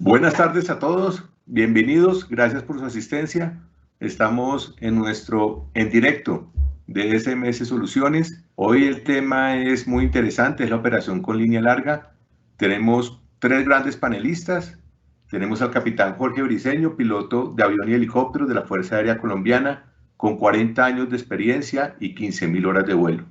Buenas tardes a todos, bienvenidos, gracias por su asistencia. Estamos en directo de SMS Soluciones. Hoy el tema es muy interesante, es la operación con línea larga. Tenemos tres grandes panelistas. Tenemos al capitán Jorge Briceño, piloto de avión y helicóptero de la Fuerza Aérea Colombiana, con 40 años de experiencia y 15.000 horas de vuelo.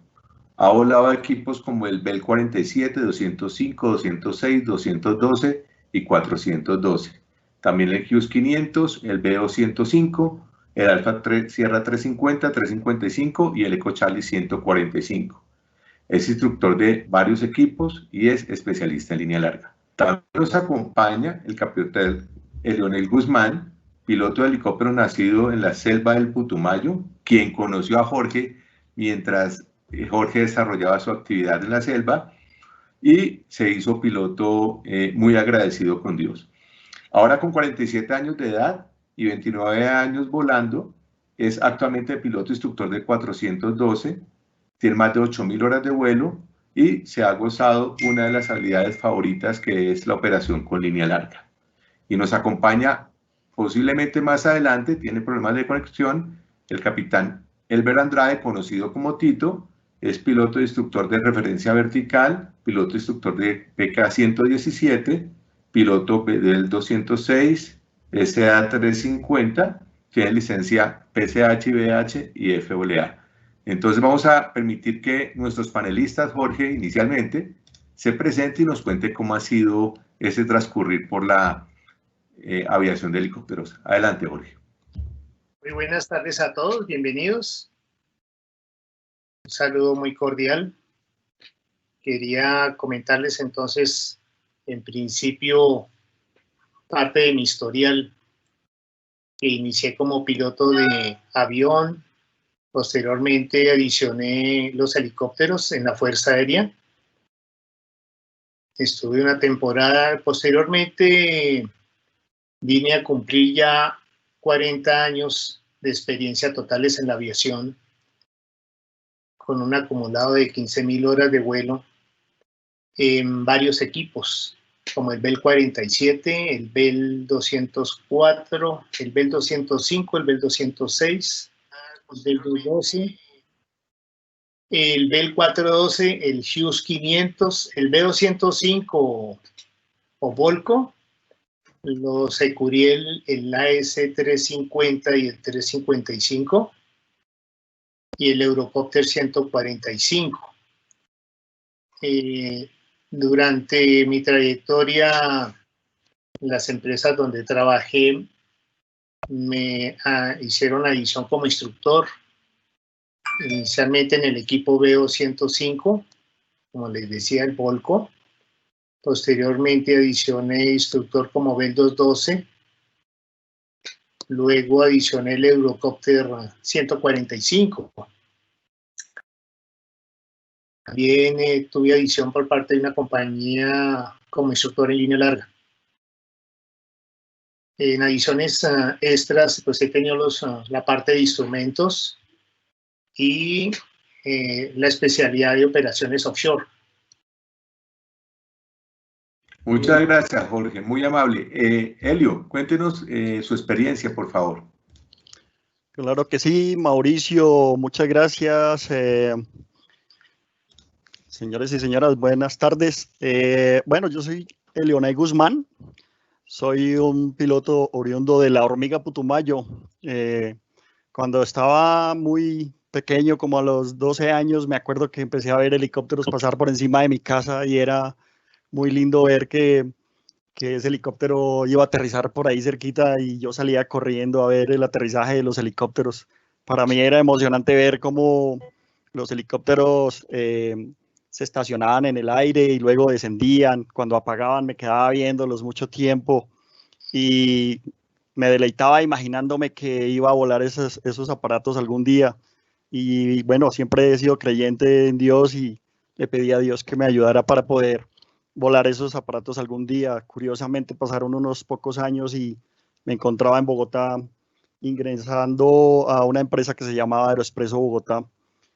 Ha volado a equipos como el Bell 47, 205, 206, 212 y 412. También el Hughes 500, el BO 105, el Alfa Sierra 350, 355 y el Eco Charlie 145. Es instructor de varios equipos y es especialista en línea larga. También nos acompaña el capitán Leonel Guzmán, piloto de helicóptero nacido en la selva del Putumayo, quien conoció a Jorge mientras Jorge desarrollaba su actividad en la selva y se hizo piloto muy agradecido con Dios. Ahora con 47 años de edad y 29 años volando, es actualmente piloto instructor de 412, tiene más de 8.000 horas de vuelo y se ha gozado una de las habilidades favoritas, que es la operación con línea larga. Y nos acompaña posiblemente más adelante, tiene problemas de conexión, el capitán Elber Andrade, conocido como Tito, es piloto instructor de referencia vertical, piloto instructor de PK-117, piloto del 206, SA-350, tiene licencia PCH, IBH y FAA. Entonces vamos a permitir que nuestros panelistas, Jorge, inicialmente, se presente y nos cuente cómo ha sido ese transcurrir por la aviación de helicópteros. Adelante, Jorge. Muy buenas tardes a todos, bienvenidos. Un saludo muy cordial. Quería comentarles entonces, en principio, parte de mi historial, que inicié como piloto de avión, posteriormente adicioné los helicópteros en la Fuerza Aérea. Estuve una temporada, posteriormente vine a cumplir ya 40 años de experiencia totales en la aviación, con un acumulado de 15.000 horas de vuelo en varios equipos, como el Bell 47, el Bell 204, el Bell 205, el Bell 206, el Bell 212, el Bell 412, el Hughes 500, el B205 o Volco, los Securiel, el AS-350 y el 355, y el Eurocopter 145. Durante mi trayectoria, las empresas donde trabajé me hicieron adición como instructor, inicialmente en el equipo BO-105, como les decía, el Volco. Posteriormente adicioné instructor como Bell 212. Luego adicioné el Eurocopter 145. También tuve adición por parte de una compañía como instructor en línea larga. En adiciones extras, pues he tenido la parte de instrumentos y la especialidad de operaciones offshore. Muchas gracias, Jorge, muy amable. Helio, cuéntenos su experiencia, por favor. Claro que sí, Mauricio, muchas gracias. Señores y señoras, buenas tardes. Bueno, yo soy Elionay Guzmán, soy un piloto oriundo de la Hormiga Putumayo. Cuando estaba muy pequeño, como a los 12 años, me acuerdo que empecé a ver helicópteros pasar por encima de mi casa y era muy lindo ver que ese helicóptero iba a aterrizar por ahí cerquita y yo salía corriendo a ver el aterrizaje de los helicópteros. Para mí era emocionante ver cómo los helicópteros se estacionaban en el aire y luego descendían. Cuando apagaban me quedaba viéndolos mucho tiempo y me deleitaba imaginándome que iba a volar esos aparatos algún día. Y bueno, siempre he sido creyente en Dios y le pedí a Dios que me ayudara para poder volar esos aparatos algún día. Curiosamente pasaron unos pocos años y me encontraba en Bogotá ingresando a una empresa que se llamaba Aeroexpreso Bogotá.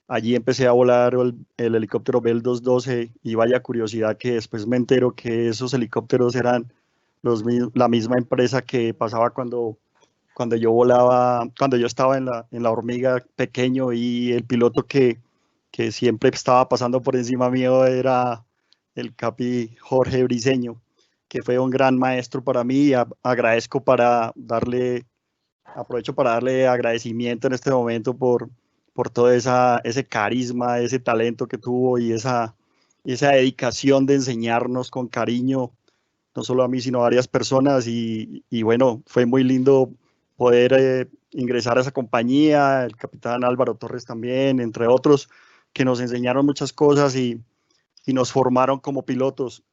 Allí empecé a volar el helicóptero Bell 212 y vaya curiosidad que después me entero que esos helicópteros eran la misma empresa que pasaba cuando yo volaba, cuando yo estaba en la Hormiga pequeño, y el piloto que siempre estaba pasando por encima mío era el capi Jorge Briceño, que fue un gran maestro para mí y aprovecho para darle agradecimiento en este momento por todo ese carisma, ese talento que tuvo y esa dedicación de enseñarnos con cariño, no solo a mí, sino a varias personas. Y bueno, fue muy lindo poder ingresar a esa compañía, el capitán Álvaro Torres también, entre otros, que nos enseñaron muchas cosas y nos formaron como pilotos.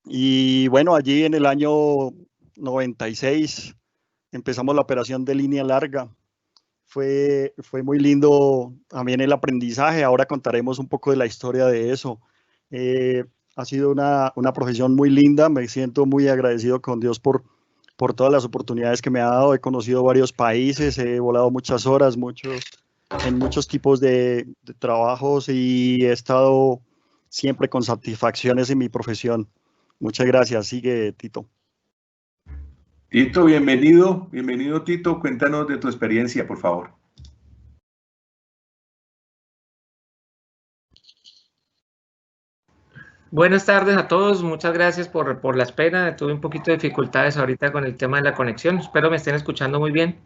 Y bueno, allí en el año 96 empezamos la operación de línea larga. Fue muy lindo también el aprendizaje. Ahora contaremos un poco de la historia de eso. Ha sido una profesión muy linda. Me siento muy agradecido con Dios por todas las oportunidades que me ha dado. He conocido varios países, he volado muchas horas, en muchos tipos de trabajos y he estado siempre con satisfacciones en mi profesión. Muchas gracias. Sigue, Tito. Tito, bienvenido. Bienvenido, Tito. Cuéntanos de tu experiencia, por favor. Buenas tardes a todos. Muchas gracias por la espera. Tuve un poquito de dificultades ahorita con el tema de la conexión. Espero me estén escuchando muy bien.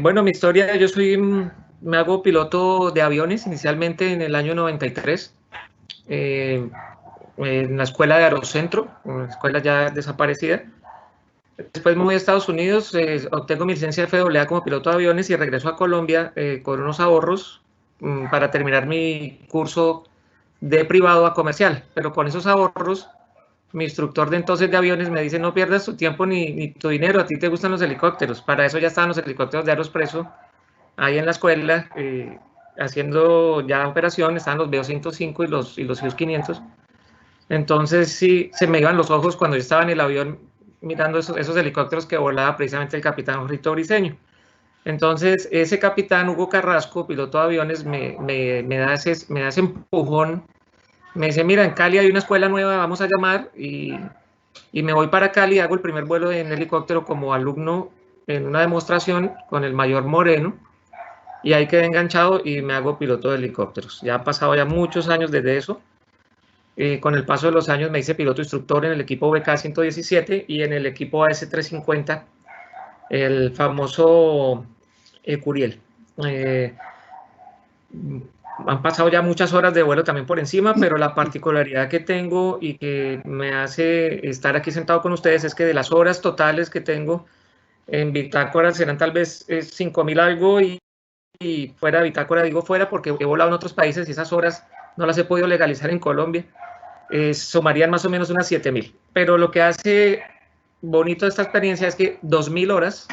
Bueno, mi historia, me hago piloto de aviones inicialmente en el año 93. En la escuela de Aerocentro, una escuela ya desaparecida. Después me voy a Estados Unidos, obtengo mi licencia de FAA como piloto de aviones y regreso a Colombia con unos ahorros para terminar mi curso de privado a comercial. Pero con esos ahorros, mi instructor de entonces de aviones me dice: no pierdas tu tiempo ni tu dinero, a ti te gustan los helicópteros. Para eso ya estaban los helicópteros de Aeroexpreso ahí en la escuela, haciendo ya operación, estaban los BO-105 y los IUS-500. Entonces sí, se me iban los ojos cuando yo estaba en el avión mirando esos helicópteros que volaba precisamente el capitán Jorrito Briceño. Entonces ese capitán Hugo Carrasco, piloto de aviones, me da ese empujón, me dice: mira, en Cali hay una escuela nueva, vamos a llamar, y me voy para Cali, hago el primer vuelo en helicóptero como alumno en una demostración con el mayor Moreno, y ahí quedé enganchado y me hago piloto de helicópteros. Ya han pasado ya muchos años desde eso. Con el paso de los años me hice piloto instructor en el equipo BK-117 y en el equipo AS-350, el famoso Curiel. Han pasado ya muchas horas de vuelo también por encima, pero la particularidad que tengo y que me hace estar aquí sentado con ustedes es que de las horas totales que tengo en bitácora serán tal vez 5.000 algo, y fuera de bitácora digo fuera porque he volado en otros países y esas horas no las he podido legalizar en Colombia. Sumarían más o menos unas 7.000. Pero lo que hace bonito esta experiencia es que 2.000 horas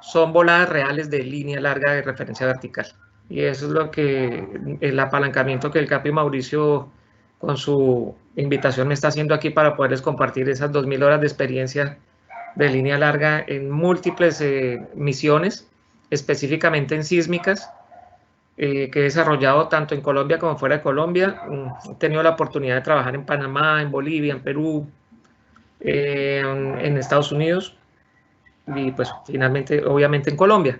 son voladas reales de línea larga de referencia vertical. Y eso es lo que el apalancamiento que el Capi Mauricio con su invitación me está haciendo aquí para poderles compartir esas 2.000 horas de experiencia de línea larga en múltiples misiones, específicamente en sísmicas, que he desarrollado tanto en Colombia como fuera de Colombia. He tenido la oportunidad de trabajar en Panamá, en Bolivia, en Perú, en Estados Unidos y pues finalmente obviamente en Colombia.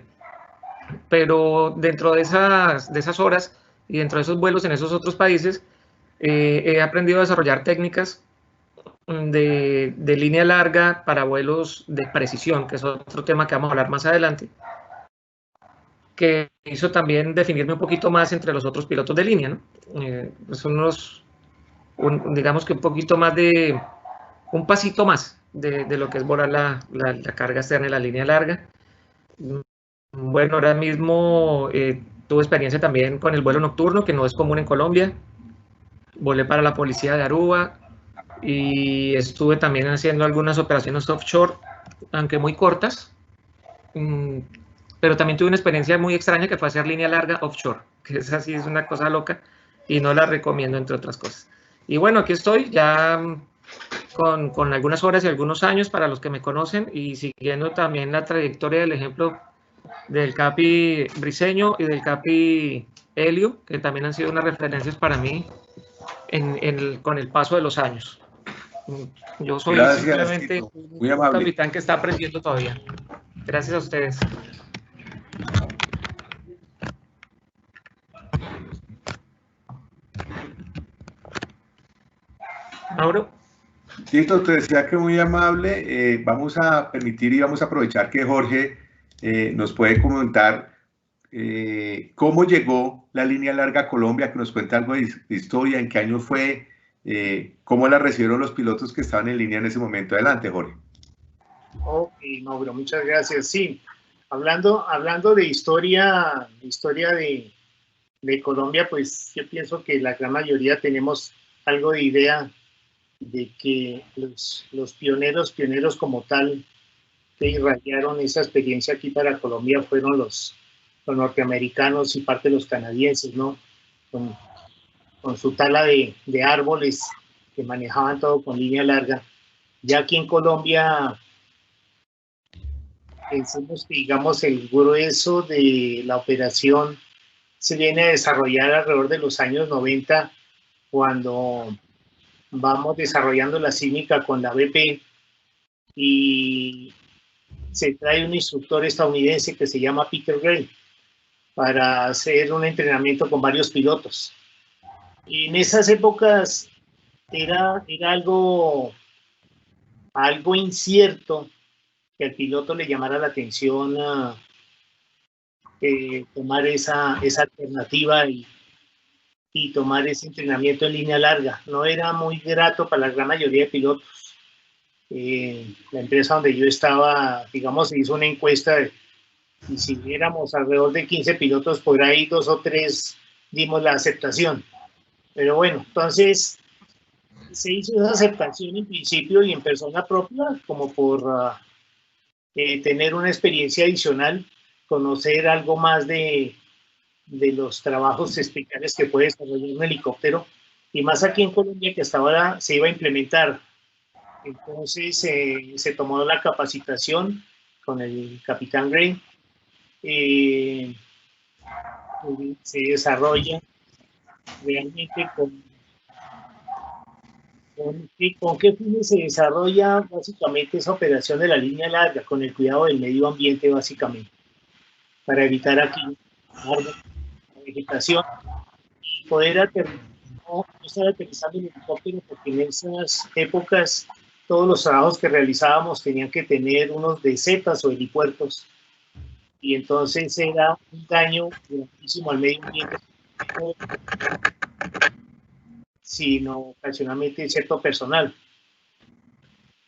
Pero dentro de esas horas y dentro de esos vuelos en esos otros países, he aprendido a desarrollar técnicas de línea larga para vuelos de precisión, que es otro tema que vamos a hablar más adelante, que hizo también definirme un poquito más entre los otros pilotos de línea, ¿no? Pues digamos que un poquito más un pasito más de lo que es volar la carga externa en la línea larga. Bueno, ahora mismo tuve experiencia también con el vuelo nocturno, que no es común en Colombia. Volé para la policía de Aruba y estuve también haciendo algunas operaciones offshore, aunque muy cortas. Pero también tuve una experiencia muy extraña que fue hacer línea larga offshore, que esa sí es una cosa loca y no la recomiendo, entre otras cosas. Y bueno, aquí estoy ya con algunas horas y algunos años para los que me conocen, y siguiendo también la trayectoria del ejemplo del Capi Briceño y del Capi Helio, que también han sido unas referencias para mí con el paso de los años. Yo soy simplemente un capitán que está aprendiendo todavía. Gracias a ustedes. Mauro. Tito, te decía que muy amable. Vamos a permitir y vamos a aprovechar que Jorge nos puede comentar cómo llegó la línea larga a Colombia, que nos cuente algo de historia, en qué año fue, cómo la recibieron los pilotos que estaban en línea en ese momento. Adelante, Jorge. Ok, Mauro, muchas gracias. Sí, hablando de historia de Colombia, pues yo pienso que la gran mayoría tenemos algo de idea de que los pioneros como tal que irradiaron esa experiencia aquí para Colombia fueron los norteamericanos y parte de los canadienses, ¿no? Con su tala de árboles que manejaban todo con línea larga. Ya aquí en Colombia, pensemos que, digamos, el grueso de la operación se viene a desarrollar alrededor de los años 90, cuando vamos desarrollando la sísmica con la BP y se trae un instructor estadounidense que se llama Peter Gray para hacer un entrenamiento con varios pilotos. Y en esas épocas era algo incierto que al piloto le llamara la atención a tomar esa alternativa y tomar ese entrenamiento en línea larga. No era muy grato para la gran mayoría de pilotos. La empresa donde yo estaba, digamos, se hizo una encuesta y si éramos alrededor de 15 pilotos, por ahí 2 o 3 dimos la aceptación. Pero bueno, entonces se hizo esa aceptación en principio y en persona propia, como por tener una experiencia adicional, conocer algo más de los trabajos especiales que puede desarrollar un helicóptero, y más aquí en Colombia, que hasta ahora se iba a implementar. Entonces se tomó la capacitación con el capitán Gray, se desarrolla realmente con qué fines se desarrolla básicamente esa operación de la línea larga, con el cuidado del medio ambiente básicamente, para evitar aquí la vegetación y poder aterrizar, no estar aterrizando el helicóptero, porque en esas épocas todos los trabajos que realizábamos tenían que tener unos DZs o helipuertos, y entonces era un daño grandísimo al medio ambiente, sino ocasionalmente cierto personal.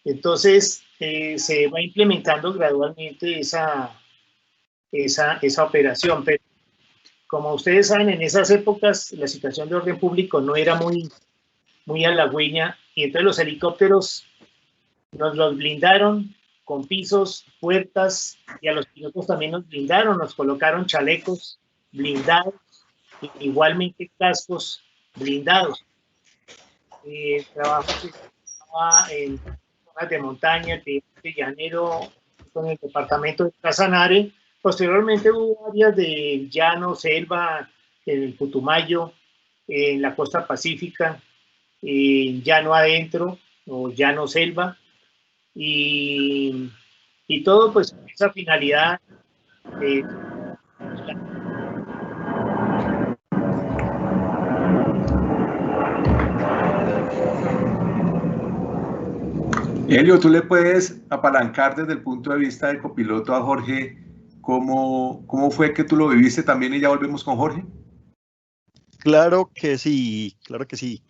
Entonces se va implementando gradualmente esa operación, pero como ustedes saben, en esas épocas la situación de orden público no era muy halagüeña, y entonces los helicópteros nos los blindaron con pisos, puertas, y a los pilotos también nos blindaron, nos colocaron chalecos blindados, igualmente cascos blindados. Trabajo que estaba en zonas de montaña, de llanero, con el departamento de Casanare. Posteriormente hubo áreas de llano, selva, en el Putumayo, en la costa pacífica, llano adentro o llano selva, y todo pues con esa finalidad. Helio, ¿tú le puedes apalancar desde el punto de vista de copiloto a Jorge cómo fue que tú lo viviste también, y ya volvemos con Jorge? Claro que sí, claro que sí.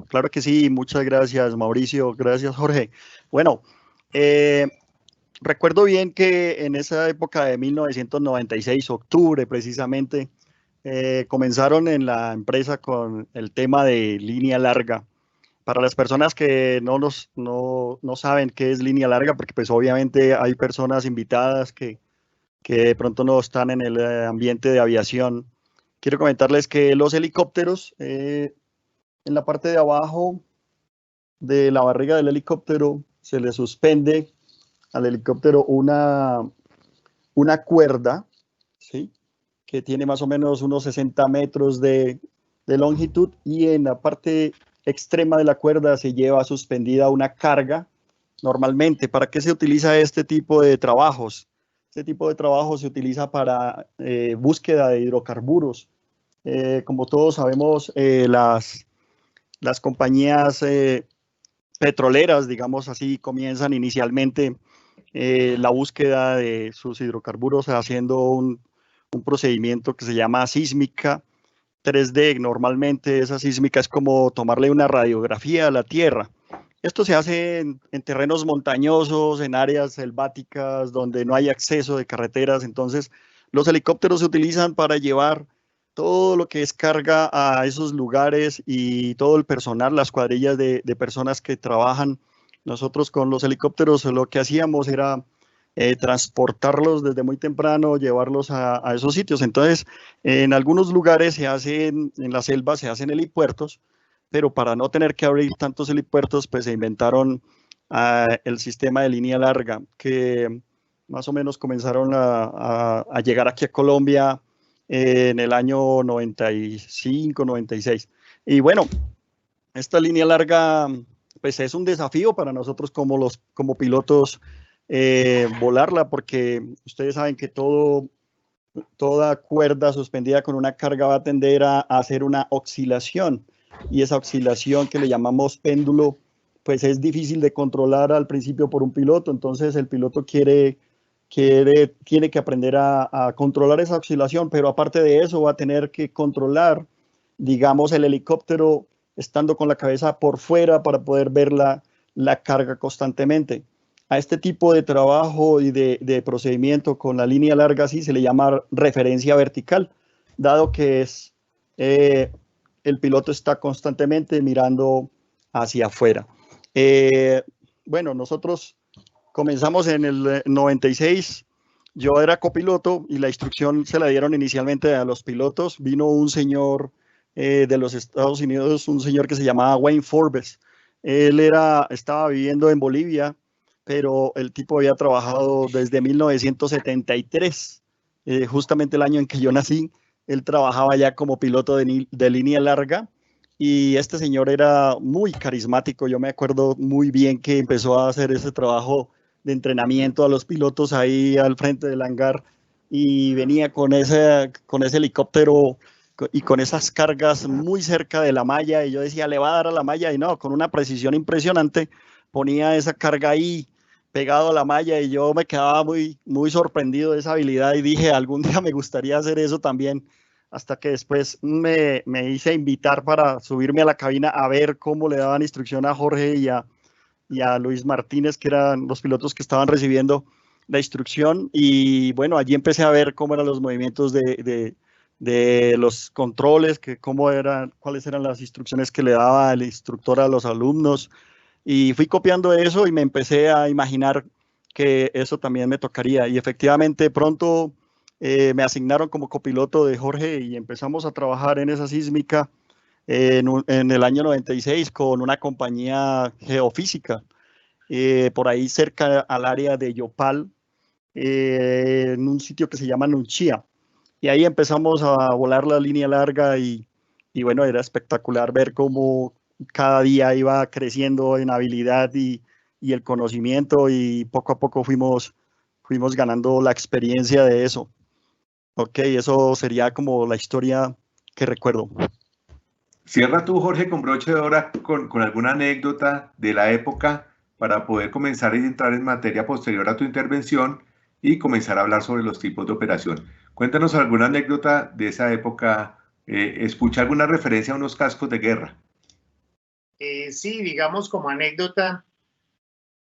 Claro que sí, muchas gracias, Mauricio, gracias, Jorge. Bueno, recuerdo bien que en esa época de 1996, octubre precisamente, comenzaron en la empresa con el tema de línea larga. Para las personas que no saben qué es línea larga, porque pues obviamente hay personas invitadas que de pronto no están en el ambiente de aviación, quiero comentarles que los helicópteros, en la parte de abajo de la barriga del helicóptero se le suspende al helicóptero una cuerda, ¿sí?, que tiene más o menos unos 60 metros de longitud, y en la parte extrema de la cuerda se lleva suspendida una carga. Normalmente, ¿para qué se utiliza este tipo de trabajos? Este tipo de trabajo se utiliza para búsqueda de hidrocarburos. Como todos sabemos, las compañías petroleras, digamos así, comienzan inicialmente la búsqueda de sus hidrocarburos haciendo un procedimiento que se llama sísmica 3D. Normalmente esa sísmica es como tomarle una radiografía a la Tierra. Esto se hace en terrenos montañosos, en áreas selváticas donde no hay acceso de carreteras. Entonces, los helicópteros se utilizan para llevar todo lo que es carga a esos lugares, y todo el personal, las cuadrillas de personas que trabajan. Nosotros con los helicópteros lo que hacíamos era transportarlos desde muy temprano, llevarlos a esos sitios. Entonces, en algunos lugares en la selva se hacen helipuertos, pero para no tener que abrir tantos helipuertos, pues se inventaron el sistema de línea larga, que más o menos comenzaron a llegar aquí a Colombia en el año 95, 96. Y bueno, esta línea larga pues es un desafío para nosotros como pilotos volarla, porque ustedes saben que toda cuerda suspendida con una carga va a tender a hacer una oscilación, y esa oscilación que le llamamos péndulo pues es difícil de controlar al principio por un piloto. Entonces el piloto tiene que aprender a controlar esa oscilación, pero aparte de eso va a tener que controlar, digamos, el helicóptero estando con la cabeza por fuera para poder ver la carga constantemente. A este tipo de trabajo y de procedimiento con la línea larga así se le llama referencia vertical, dado que el piloto está constantemente mirando hacia afuera. Bueno, nosotros comenzamos en el 96, yo era copiloto y la instrucción se la dieron inicialmente a los pilotos. Vino un señor de los Estados Unidos, un señor que se llamaba Wayne Forbes. Él estaba viviendo en Bolivia, pero el tipo había trabajado desde 1973, justamente el año en que yo nací. Él trabajaba ya como piloto de línea larga, y este señor era muy carismático. Yo me acuerdo muy bien que empezó a hacer ese trabajo de entrenamiento a los pilotos ahí al frente del hangar, y venía con ese helicóptero y con esas cargas muy cerca de la malla, y yo decía, le va a dar a la malla, y no, con una precisión impresionante ponía esa carga ahí pegado a la malla, y yo me quedaba muy, muy sorprendido de esa habilidad, y dije, algún día me gustaría hacer eso también, hasta que después me hice invitar para subirme a la cabina a ver cómo le daban instrucción a Jorge y a Luis Martínez, que eran los pilotos que estaban recibiendo la instrucción. Y bueno, allí empecé a ver cómo eran los movimientos de los controles, cuáles eran las instrucciones que le daba el instructor a los alumnos, y fui copiando eso y me empecé a imaginar que eso también me tocaría. Y efectivamente pronto me asignaron como copiloto de Jorge, y empezamos a trabajar en esa sísmica en el año 96 con una compañía geofísica, por ahí cerca al área de Yopal, en un sitio que se llama Nunchia. Y ahí empezamos a volar la línea larga, y bueno, era espectacular ver cómo cada día iba creciendo en habilidad y el conocimiento, y poco a poco fuimos ganando la experiencia de eso. Ok, eso sería como la historia que recuerdo. Cierra tú, Jorge, con broche de oro con alguna anécdota de la época para poder comenzar a entrar en materia posterior a tu intervención y comenzar a hablar sobre los tipos de operación. Cuéntanos alguna anécdota de esa época. Escucha alguna referencia a unos cascos de guerra. Sí, digamos como anécdota,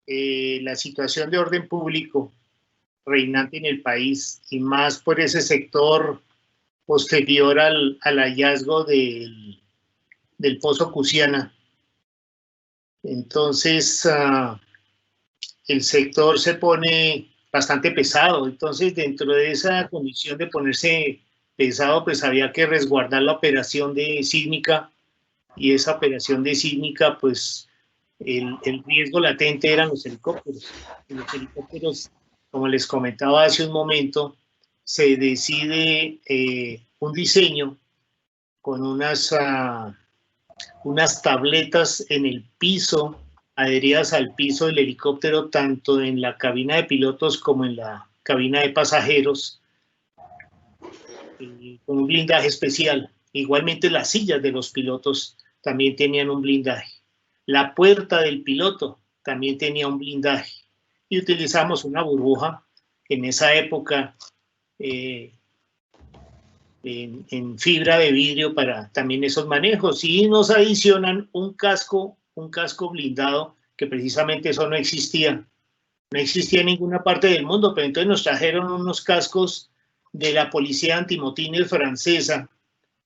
la situación de orden público reinante en el país, y más por ese sector posterior al hallazgo del Pozo Cusiana. Entonces, el sector se pone bastante pesado. Entonces, dentro de esa condición de ponerse pesado, pues había que resguardar la operación de sísmica, y esa operación de sísmica, pues el riesgo latente eran los helicópteros. Y los helicópteros, como les comentaba hace un momento, se decide un diseño con unas tabletas en el piso, adheridas al piso del helicóptero, tanto en la cabina de pilotos como en la cabina de pasajeros, con un blindaje especial. Igualmente las sillas de los pilotos también tenían un blindaje. La puerta del piloto también tenía un blindaje, y utilizamos una burbuja en esa época en fibra de vidrio para también esos manejos, y nos adicionan un casco blindado, que precisamente eso no existía en ninguna parte del mundo, pero entonces nos trajeron unos cascos de la policía antimotines francesa,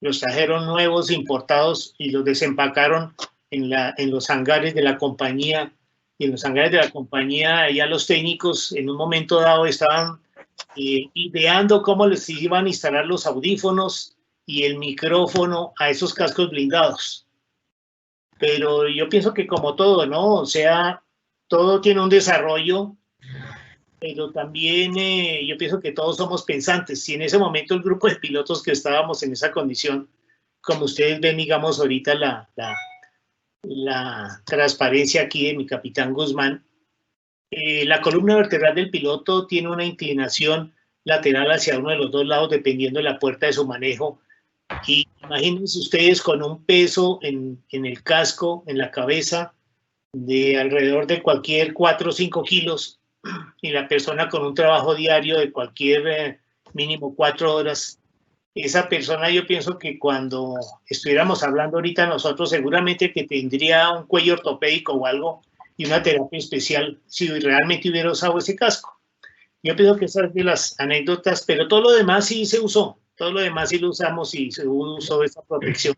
los trajeron nuevos, importados, y los desempacaron en los hangares de la compañía, y en los hangares de la compañía, ya los técnicos en un momento dado estaban ideando cómo les iban a instalar los audífonos y el micrófono a esos cascos blindados. Pero yo pienso que como todo, ¿no? O sea, todo tiene un desarrollo, pero también yo pienso que todos somos pensantes. Si en ese momento el grupo de pilotos que estábamos en esa condición, como ustedes ven, digamos, ahorita la transparencia aquí de mi capitán Guzmán, la columna vertebral del piloto tiene una inclinación lateral hacia uno de los dos lados dependiendo de la puerta de su manejo. Y imagínense ustedes con un peso en el casco, en la cabeza, de alrededor de cualquier 4 o 5 kilos, y la persona con un trabajo diario de cualquier mínimo 4 horas. Esa persona, yo pienso que cuando estuviéramos hablando ahorita nosotros, seguramente que tendría un cuello ortopédico o algo y una terapia especial si realmente hubiera usado ese casco. Yo pienso que esas de las anécdotas, pero todo lo demás sí se usó, todo lo demás sí lo usamos y se usó esa protección,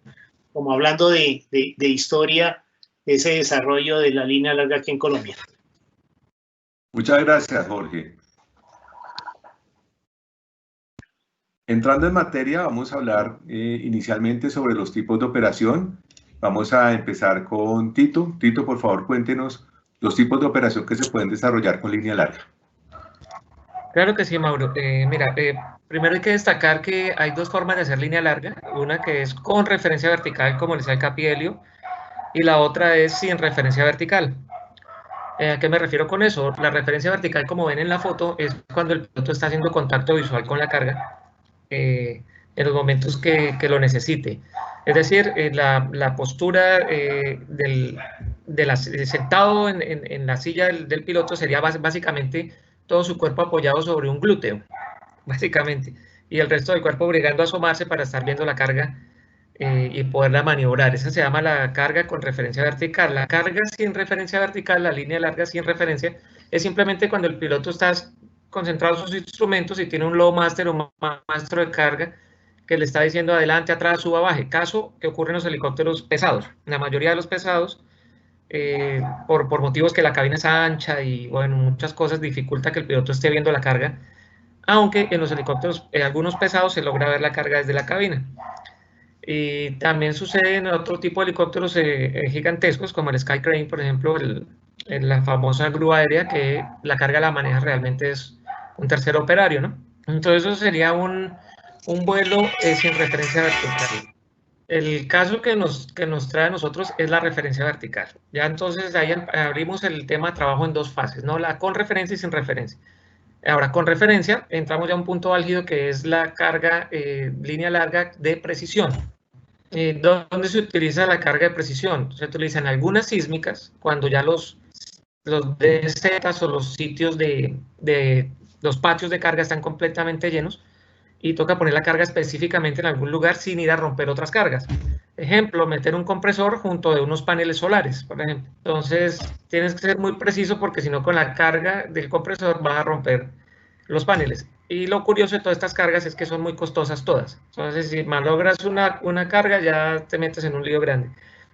como hablando de historia, de ese desarrollo de la línea larga aquí en Colombia. Muchas gracias, Jorge. Entrando en materia, vamos a hablar inicialmente sobre los tipos de operación. Vamos a empezar con Tito. Tito, por favor, cuéntenos los tipos de operación que se pueden desarrollar con línea larga. Claro que sí, Mauro. Mira, primero hay que destacar que hay dos formas de hacer línea larga. Una que es con referencia vertical, como le decía Capielio, y la otra es sin referencia vertical. ¿A qué me refiero con eso? La referencia vertical, como ven en la foto, es cuando el piloto está haciendo contacto visual con la carga en los momentos que lo necesite. Es decir, la postura sentado en la silla del piloto sería básicamente todo su cuerpo apoyado sobre un glúteo, básicamente, y el resto del cuerpo obligando a asomarse para estar viendo la carga y poderla maniobrar. Esa se llama la carga con referencia vertical. La carga sin referencia vertical, la línea larga sin referencia, es simplemente cuando el piloto está concentrado en sus instrumentos y tiene un low master o maestro de carga que le está diciendo adelante, atrás, suba, baje. Caso que ocurre en los helicópteros pesados. La mayoría de los pesados, por motivos que la cabina es ancha y bueno, muchas cosas, dificulta que el piloto esté viendo la carga, aunque en los helicópteros, algunos pesados, se logra ver la carga desde la cabina. Y también sucede en otro tipo de helicópteros gigantescos, como el Sky Crane, por ejemplo, la famosa grúa aérea, que la carga la maneja realmente es un tercer operario, ¿no? Entonces eso sería un vuelo sin referencia vertical. El caso que nos trae a nosotros es la referencia vertical. Ya entonces ahí abrimos el tema de trabajo en dos fases, ¿no? La con referencia y sin referencia. Ahora, con referencia, entramos ya a un punto álgido que es la carga línea larga de precisión. ¿Dónde se utiliza la carga de precisión? Se utiliza en algunas sísmicas, cuando ya los DZs o los sitios de los patios de carga están completamente llenos y toca poner la carga específicamente en algún lugar sin ir a romper otras cargas. Ejemplo, meter un compresor junto de unos paneles solares, por ejemplo. Entonces, tienes que ser muy preciso porque si no, con la carga del compresor vas a romper los paneles. Y lo curioso de todas estas cargas es que son muy costosas todas. Entonces, si malogras una carga, ya te metes en un lío grande.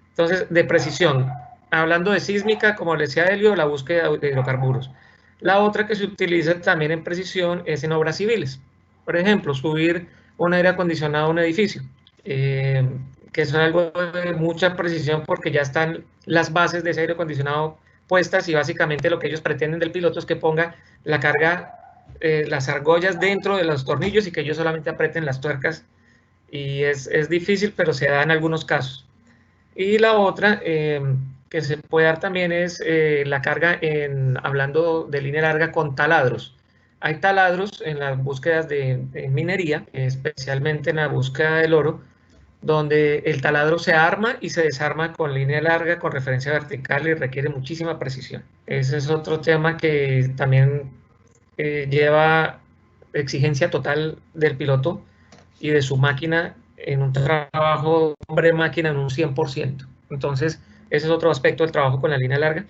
Entonces, de precisión. Hablando de sísmica, como le decía Helio, la búsqueda de hidrocarburos. La otra que se utiliza también en precisión es en obras civiles. Por ejemplo, subir un aire acondicionado a un edificio. Que es algo de mucha precisión porque ya están las bases de ese aire acondicionado puestas y básicamente lo que ellos pretenden del piloto es que ponga la carga, las argollas dentro de los tornillos y que ellos solamente aprieten las tuercas, y es difícil, pero se da en algunos casos. Y la otra que se puede dar también es la carga hablando de línea larga con taladros. Hay taladros en las búsquedas de minería, especialmente en la búsqueda del oro, donde el taladro se arma y se desarma con línea larga, con referencia vertical y requiere muchísima precisión. Ese es otro tema que también lleva exigencia total del piloto y de su máquina en un trabajo hombre-máquina en un 100%. Entonces, ese es otro aspecto del trabajo con la línea larga.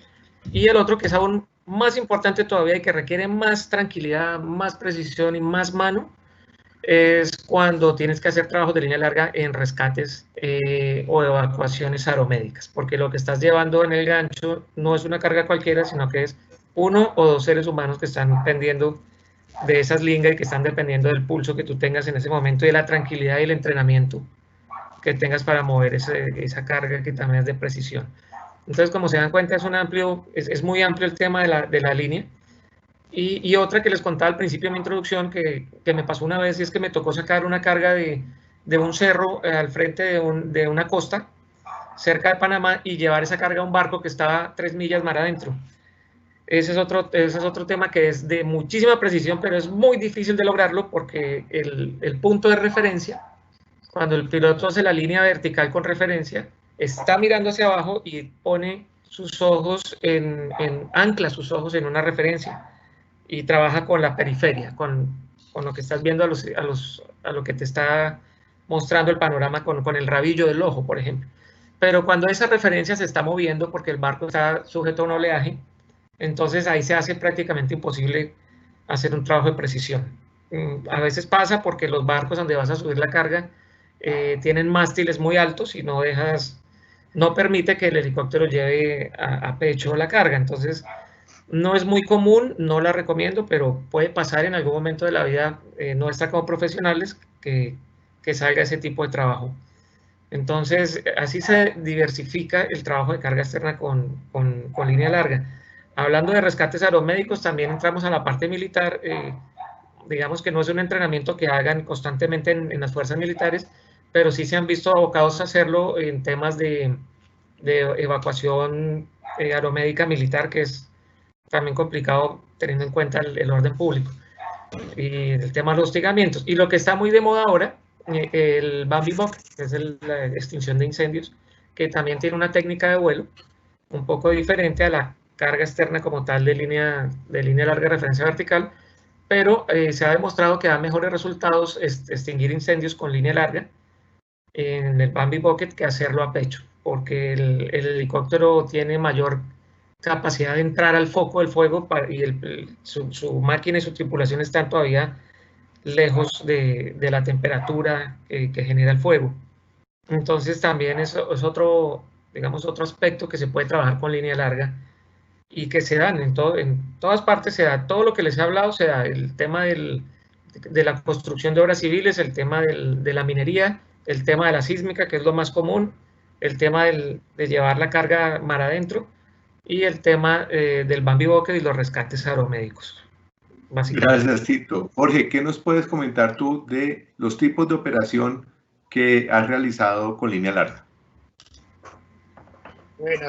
Y el otro que es aún más importante todavía y que requiere más tranquilidad, más precisión y más mano, es cuando tienes que hacer trabajos de línea larga en rescates o evacuaciones aeromédicas, porque lo que estás llevando en el gancho no es una carga cualquiera, sino que es 1 o 2 seres humanos que están pendiendo de esas lingas y que están dependiendo del pulso que tú tengas en ese momento y de la tranquilidad y el entrenamiento que tengas para mover esa carga que también es de precisión. Entonces, como se dan cuenta, es muy amplio el tema de la línea. Y otra que les contaba al principio de mi introducción, que me pasó una vez, y es que me tocó sacar una carga de un cerro al frente de una costa, cerca de Panamá, y llevar esa carga a un barco que estaba 3 millas mar adentro. Ese es otro tema que es de muchísima precisión, pero es muy difícil de lograrlo porque el punto de referencia, cuando el piloto hace la línea vertical con referencia, está mirando hacia abajo y pone sus ojos ancla sus ojos en una referencia y trabaja con la periferia, con lo que estás viendo a lo que te está mostrando el panorama con el rabillo del ojo, por ejemplo. Pero cuando esa referencia se está moviendo porque el barco está sujeto a un oleaje, entonces ahí se hace prácticamente imposible hacer un trabajo de precisión. A veces pasa porque los barcos donde vas a subir la carga tienen mástiles muy altos y no permite que el helicóptero lleve a pecho la carga. Entonces, no es muy común, no la recomiendo, pero puede pasar en algún momento de la vida nuestra como profesionales que salga ese tipo de trabajo. Entonces, así se diversifica el trabajo de carga externa con línea larga. Hablando de rescates aeromédicos, también entramos a la parte militar. Digamos que no es un entrenamiento que hagan constantemente en las fuerzas militares, pero sí se han visto abocados a hacerlo en temas de evacuación aeromédica militar, que es también complicado teniendo en cuenta el orden público y el tema de los hostigamientos. Y lo que está muy de moda ahora, el Bambi Bucket, que es la extinción de incendios, que también tiene una técnica de vuelo un poco diferente a la carga externa como tal de línea larga de referencia vertical, pero se ha demostrado que da mejores resultados extinguir incendios con línea larga en el Bambi Bucket que hacerlo a pecho, porque el helicóptero tiene mayor capacidad de entrar al foco del fuego y su máquina y su tripulación están todavía lejos de la temperatura que genera el fuego. Entonces también es otro, digamos, otro aspecto que se puede trabajar con línea larga y que se dan en todas partes, se da todo lo que les he hablado, se da el tema de la construcción de obras civiles, el tema de la minería, el tema de la sísmica, que es lo más común, el tema de llevar la carga mar adentro, y el tema del Bambi Bucket y los rescates aeromédicos. Gracias, Tito. Jorge, ¿qué nos puedes comentar tú de los tipos de operación que has realizado con línea larga? Bueno,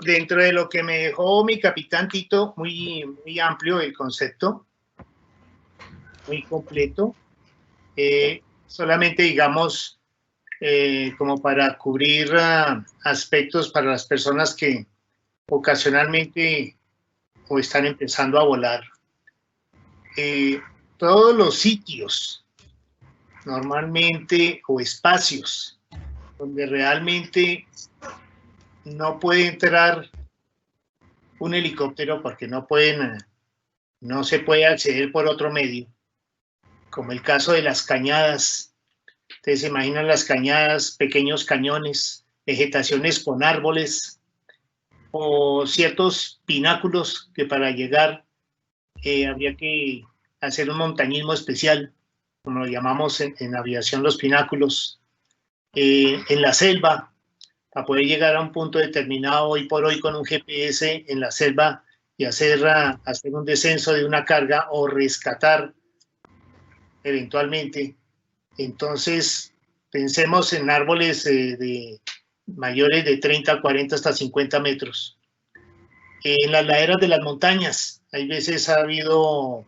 dentro de lo que me dejó mi capitán Tito, muy amplio el concepto, muy completo. Solamente, digamos, como para cubrir aspectos para las personas que ocasionalmente o están empezando a volar. Todos los sitios, normalmente, o espacios, donde realmente no puede entrar un helicóptero porque no se puede acceder por otro medio, como el caso de las cañadas. Ustedes se imaginan las cañadas, pequeños cañones, vegetaciones con árboles o ciertos pináculos que para llegar habría que hacer un montañismo especial, como lo llamamos en aviación los pináculos, en la selva, para poder llegar a un punto determinado hoy por hoy con un GPS en la selva y hacer un descenso de una carga o rescatar eventualmente. Entonces, pensemos en árboles de mayores de 30, 40, hasta 50 metros. En las laderas de las montañas, hay veces ha habido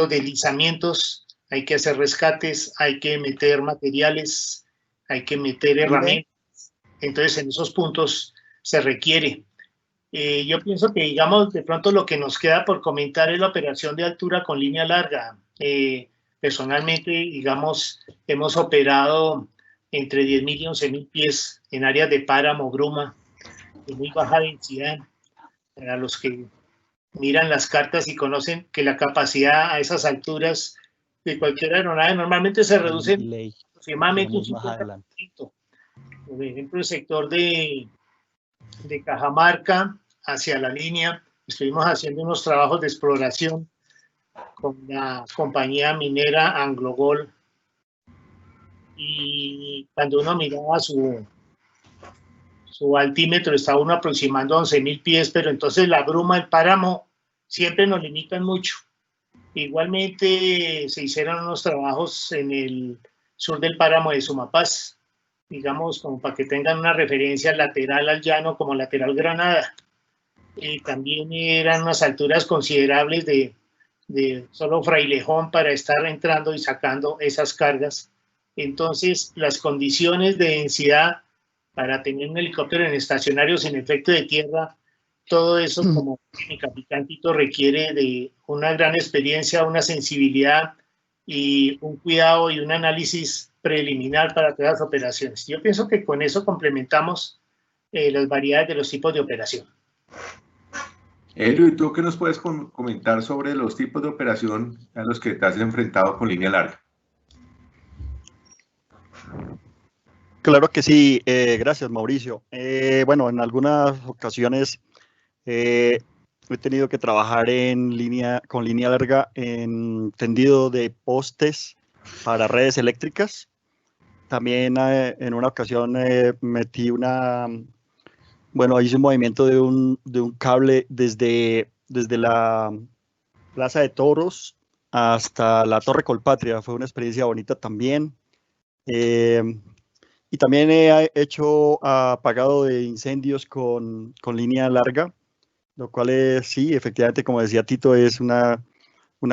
deslizamientos, hay que hacer rescates, hay que meter materiales, hay que meter herramientas. Entonces, en esos puntos se requiere. Yo pienso que, digamos, de pronto lo que nos queda por comentar es la operación de altura con línea larga. Personalmente, digamos, hemos operado entre 10.000 y 11.000 pies en áreas de páramo, bruma, de muy baja densidad. Para los que miran las cartas y conocen que la capacidad a esas alturas de cualquier aeronave normalmente se reduce Delay. aproximadamente un Veremos más adelante. 50%. Por ejemplo, el sector de Cajamarca hacia la línea, estuvimos haciendo unos trabajos de exploración con la compañía minera AngloGold, y cuando uno miraba su altímetro, estaba uno aproximando a 11.000 pies, pero entonces la bruma, el páramo, siempre nos limitan mucho. Igualmente se hicieron unos trabajos en el sur del páramo de Sumapaz, digamos, como para que tengan una referencia lateral al llano como lateral Granada. Y también eran unas alturas considerables de solo Frailejón para estar entrando y sacando esas cargas. Entonces, las condiciones de densidad para tener un helicóptero en estacionario sin efecto de tierra, todo eso, como mi capitán Tito, requiere de una gran experiencia, una sensibilidad y un cuidado y un análisis preliminar para todas las operaciones. Yo pienso que con eso complementamos las variedades de los tipos de operación. Helio, ¿y tú qué nos puedes comentar sobre los tipos de operación a los que te has enfrentado con línea larga? Claro que sí, gracias Mauricio. Bueno, en algunas ocasiones he tenido que trabajar con línea larga en tendido de postes para redes eléctricas. También en una ocasión metí hice un movimiento de un cable desde la Plaza de Toros hasta la Torre Colpatria. Fue una experiencia bonita también. Y también he hecho apagado de incendios con línea larga, lo cual sí, efectivamente, como decía Tito, es una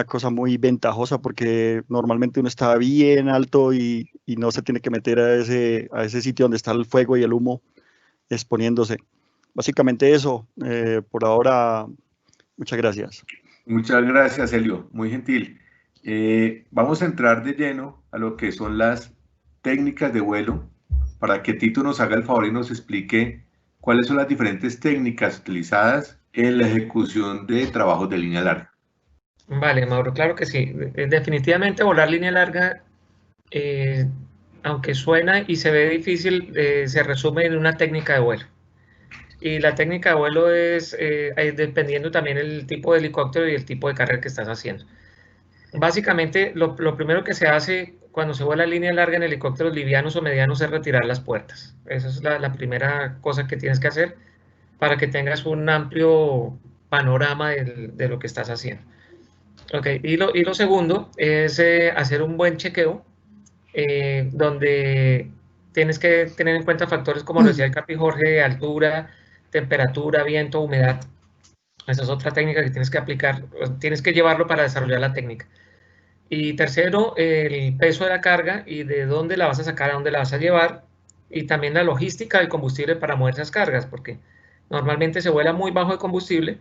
cosa muy ventajosa porque normalmente uno está bien alto y no se tiene que meter a ese sitio donde está el fuego y el humo exponiéndose. Básicamente eso, por ahora, muchas gracias. Muchas gracias, Helio, muy gentil. Vamos a entrar de lleno a lo que son las técnicas de vuelo, para que Tito nos haga el favor y nos explique cuáles son las diferentes técnicas utilizadas en la ejecución de trabajos de línea larga. Vale, Mauro, claro que sí. Definitivamente volar línea larga, aunque suena y se ve difícil, se resume en una técnica de vuelo. Y la técnica de vuelo es dependiendo también el tipo de helicóptero y el tipo de carrera que estás haciendo. Básicamente, lo primero que se hace cuando se vuela línea larga en helicópteros livianos o medianos es retirar las puertas. Esa es la primera cosa que tienes que hacer para que tengas un amplio panorama de lo que estás haciendo. Okay. Y lo segundo es hacer un buen chequeo, donde tienes que tener en cuenta factores como lo decía el Capi Jorge, altura, temperatura, viento, humedad. Esa es otra técnica que tienes que aplicar, tienes que llevarlo para desarrollar la técnica. Y tercero, el peso de la carga y de dónde la vas a sacar, a dónde la vas a llevar, y también la logística del combustible para mover esas cargas, porque normalmente se vuela muy bajo de combustible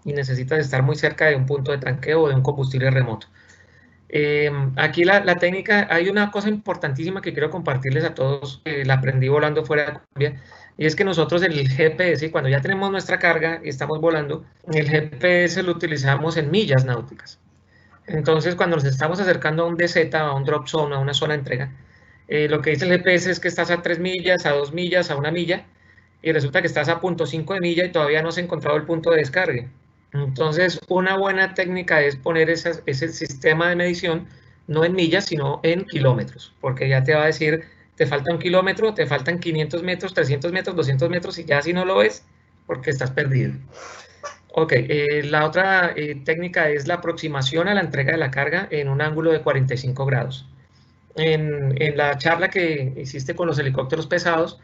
y necesitas estar muy cerca de un punto de tanqueo o de un combustible remoto. Aquí la técnica, hay una cosa importantísima que quiero compartirles a todos, la aprendí volando fuera de Colombia, y es que nosotros el GPS, cuando ya tenemos nuestra carga y estamos volando, el GPS lo utilizamos en millas náuticas. Entonces, cuando nos estamos acercando a un DZ, a un drop zone, a una zona de entrega, lo que dice el GPS es que estás a 3 millas, a 2 millas, a 1 milla, y resulta que estás a 0.5 de milla y todavía no has encontrado el punto de descargue. Entonces, una buena técnica es poner ese sistema de medición no en millas, sino en kilómetros, porque ya te va a decir, te falta 1 kilómetro, te faltan 500 metros, 300 metros, 200 metros, y ya si no lo ves, porque estás perdido. Ok, la otra técnica es la aproximación a la entrega de la carga en un ángulo de 45 grados. En la charla que hiciste con los helicópteros pesados,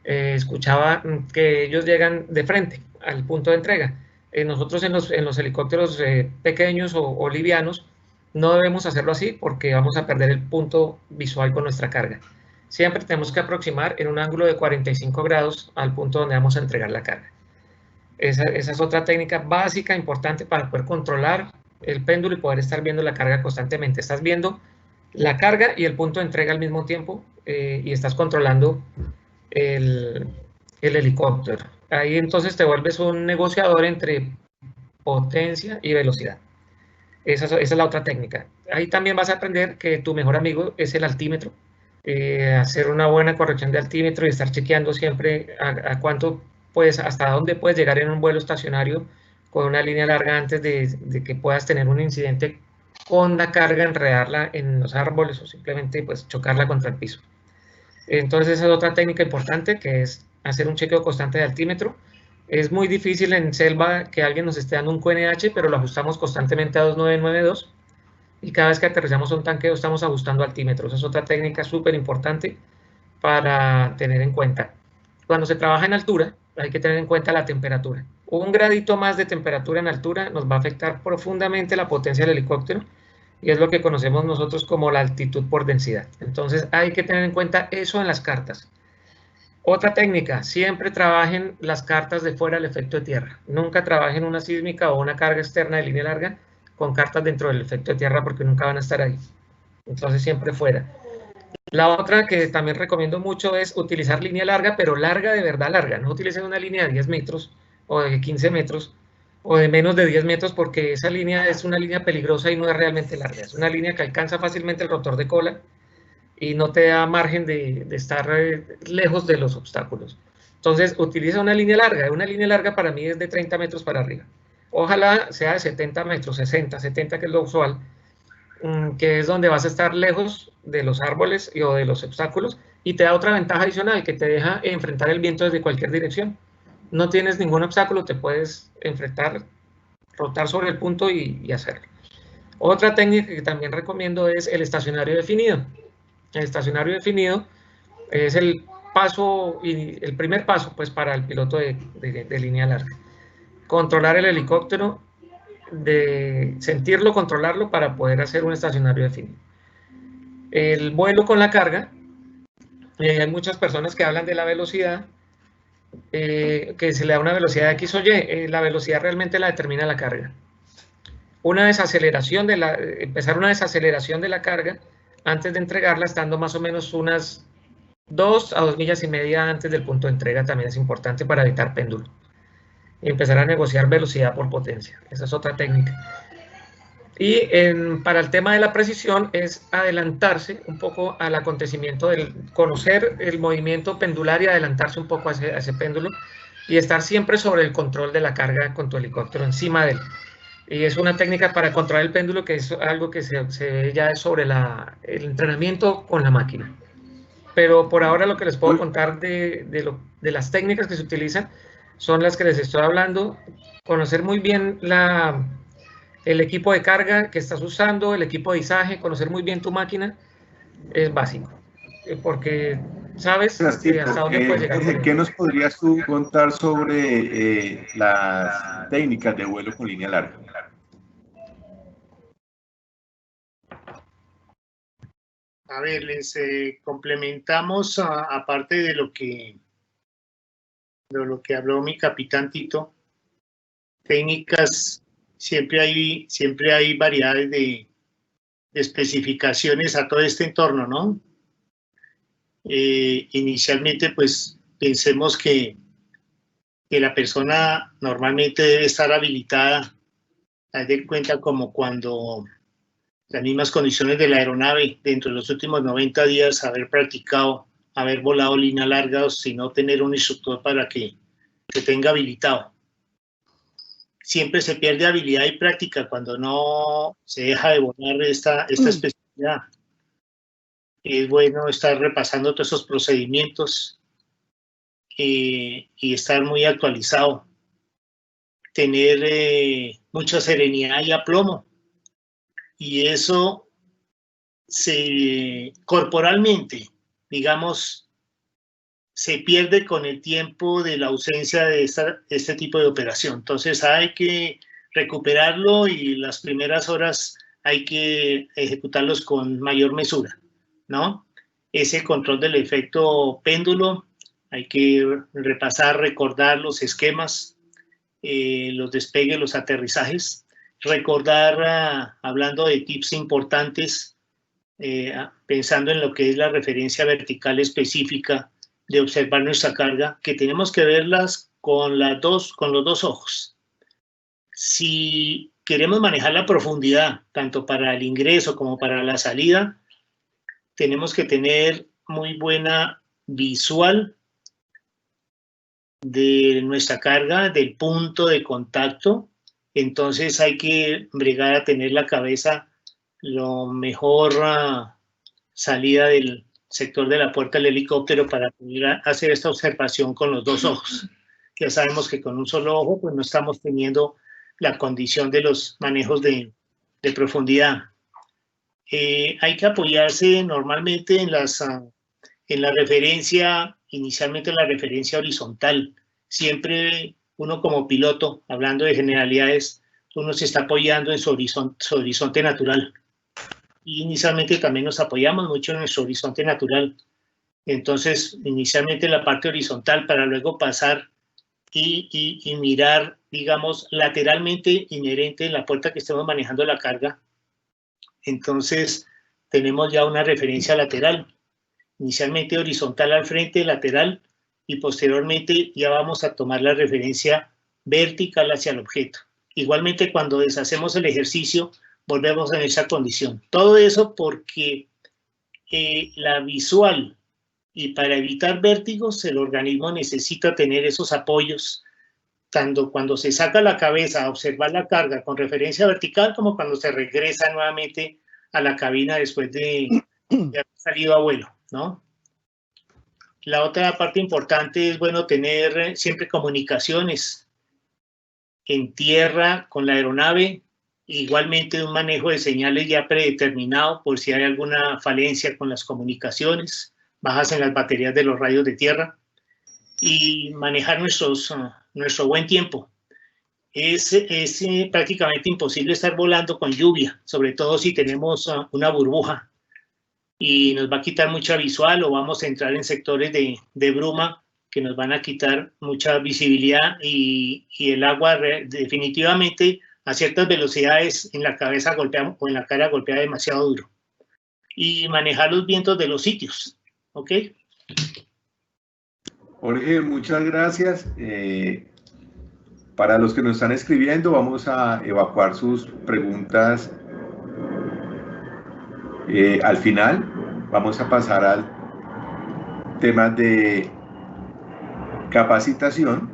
escuchaba que ellos llegan de frente al punto de entrega. Nosotros en los helicópteros pequeños o livianos no debemos hacerlo así porque vamos a perder el punto visual con nuestra carga. Siempre tenemos que aproximar en un ángulo de 45 grados al punto donde vamos a entregar la carga. Esa es otra técnica básica, importante para poder controlar el péndulo y poder estar viendo la carga constantemente. Estás viendo la carga y el punto de entrega al mismo tiempo y estás controlando el helicóptero. Ahí entonces te vuelves un negociador entre potencia y velocidad. Esa es la otra técnica. Ahí también vas a aprender que tu mejor amigo es el altímetro. Hacer una buena corrección de altímetro y estar chequeando siempre a cuánto puedes, hasta dónde puedes llegar en un vuelo estacionario con una línea larga antes de que puedas tener un incidente con la carga, enredarla en los árboles o simplemente pues chocarla contra el piso. Entonces esa es otra técnica importante, que es hacer un chequeo constante de altímetro. Es muy difícil en selva que alguien nos esté dando un QNH, pero lo ajustamos constantemente a 2992 y cada vez que aterrizamos un tanqueo estamos ajustando altímetros. Es otra técnica súper importante para tener en cuenta. Cuando se trabaja en altura hay que tener en cuenta la temperatura. Un gradito más de temperatura en altura nos va a afectar profundamente la potencia del helicóptero y es lo que conocemos nosotros como la altitud por densidad. Entonces hay que tener en cuenta eso en las cartas. Otra técnica, siempre trabajen las cartas de fuera del efecto de tierra. Nunca trabajen una sísmica o una carga externa de línea larga con cartas dentro del efecto de tierra porque nunca van a estar ahí. Entonces siempre fuera. La otra que también recomiendo mucho es utilizar línea larga, pero larga de verdad larga. No utilicen una línea de 10 metros o de 15 metros o de menos de 10 metros porque esa línea es una línea peligrosa y no es realmente larga. Es una línea que alcanza fácilmente el rotor de cola y no te da margen de estar lejos de los obstáculos. Entonces, utiliza una línea larga. Una línea larga para mí es de 30 metros para arriba. Ojalá sea de 70 metros, 60, 70, que es lo usual, que es donde vas a estar lejos de los árboles o de los obstáculos, y te da otra ventaja adicional, que te deja enfrentar el viento desde cualquier dirección. No tienes ningún obstáculo, te puedes enfrentar, rotar sobre el punto y hacerlo. Otra técnica que también recomiendo es el estacionario definido. El estacionario definido es el paso, y el primer paso pues, para el piloto de línea larga. Controlar el helicóptero, de sentirlo, controlarlo para poder hacer un estacionario definido. El vuelo con la carga, hay muchas personas que hablan de la velocidad, que se le da una velocidad de X o Y, la velocidad realmente la determina la carga. Empezar una desaceleración de la carga antes de entregarla, estando más o menos unas 2 a 2 millas y media antes del punto de entrega, también es importante para evitar péndulo. Y empezar a negociar velocidad por potencia. Esa es otra técnica. Y para el tema de la precisión es adelantarse un poco al acontecimiento, conocer el movimiento pendular y adelantarse un poco a ese péndulo y estar siempre sobre el control de la carga con tu helicóptero encima de él. Y es una técnica para controlar el péndulo que es algo que se ve ya sobre el entrenamiento con la máquina. Pero por ahora lo que les puedo contar de las técnicas que se utilizan son las que les estoy hablando. Conocer muy bien el equipo de carga que estás usando, el equipo de izaje, conocer muy bien tu máquina es básico. Porque sabes hasta dónde puedes llegar. ¿Qué nos podrías tú contar sobre las técnicas de vuelo con línea larga? A ver, les complementamos, aparte de lo que habló mi capitán Tito, técnicas, siempre hay variedades de especificaciones a todo este entorno, ¿no? Inicialmente, pues, pensemos que la persona normalmente debe estar habilitada, haz de cuenta como cuando las mismas condiciones de la aeronave, dentro de los últimos 90 días, haber practicado, haber volado línea larga, o si no, tener un instructor para que tenga habilitado. Siempre se pierde habilidad y práctica cuando no se deja de volar esta especialidad. Es bueno estar repasando todos esos procedimientos y estar muy actualizado. Tener mucha serenidad y aplomo. Y eso corporalmente, digamos, se pierde con el tiempo de la ausencia de este tipo de operación. Entonces hay que recuperarlo y las primeras horas hay que ejecutarlos con mayor mesura, ¿no? Ese control del efecto péndulo, hay que repasar, recordar los esquemas, los despegues, los aterrizajes, recordar, hablando de tips importantes, pensando en lo que es la referencia vertical específica de observar nuestra carga, que tenemos que verlas con los dos ojos. Si queremos manejar la profundidad, tanto para el ingreso como para la salida, tenemos que tener muy buena visual de nuestra carga, del punto de contacto. Entonces hay que bregar a tener la cabeza lo mejor salida del sector de la puerta del helicóptero para poder hacer esta observación con los dos ojos. Ya sabemos que con un solo ojo pues no estamos teniendo la condición de los manejos de profundidad. Hay que apoyarse normalmente en la referencia, inicialmente la referencia horizontal. Siempre uno como piloto, hablando de generalidades, uno se está apoyando en su horizonte natural. Y inicialmente también nos apoyamos mucho en nuestro horizonte natural. Entonces, inicialmente la parte horizontal para luego pasar y mirar, digamos, lateralmente inherente en la puerta que estemos manejando la carga. Entonces, tenemos ya una referencia lateral. Inicialmente horizontal al frente, lateral, y posteriormente ya vamos a tomar la referencia vertical hacia el objeto. Igualmente, cuando deshacemos el ejercicio, volvemos en esa condición. Todo eso porque la visual, y para evitar vértigos, el organismo necesita tener esos apoyos, tanto cuando se saca la cabeza a observar la carga con referencia vertical, como cuando se regresa nuevamente a la cabina después de haber salido a vuelo, ¿no? La otra parte importante es, bueno, tener siempre comunicaciones en tierra con la aeronave, igualmente un manejo de señales ya predeterminado por si hay alguna falencia con las comunicaciones, bajas en las baterías de los radios de tierra, y manejar nuestro buen tiempo. Es prácticamente imposible estar volando con lluvia, sobre todo si tenemos una burbuja, y nos va a quitar mucha visual, o vamos a entrar en sectores de bruma que nos van a quitar mucha visibilidad, y el agua definitivamente a ciertas velocidades en la cabeza golpea o en la cara golpea demasiado duro. Y manejar los vientos de los sitios, ¿ok? Jorge, muchas gracias. Para los que nos están escribiendo, vamos a evacuar sus preguntas al final. Vamos a pasar al tema de capacitación.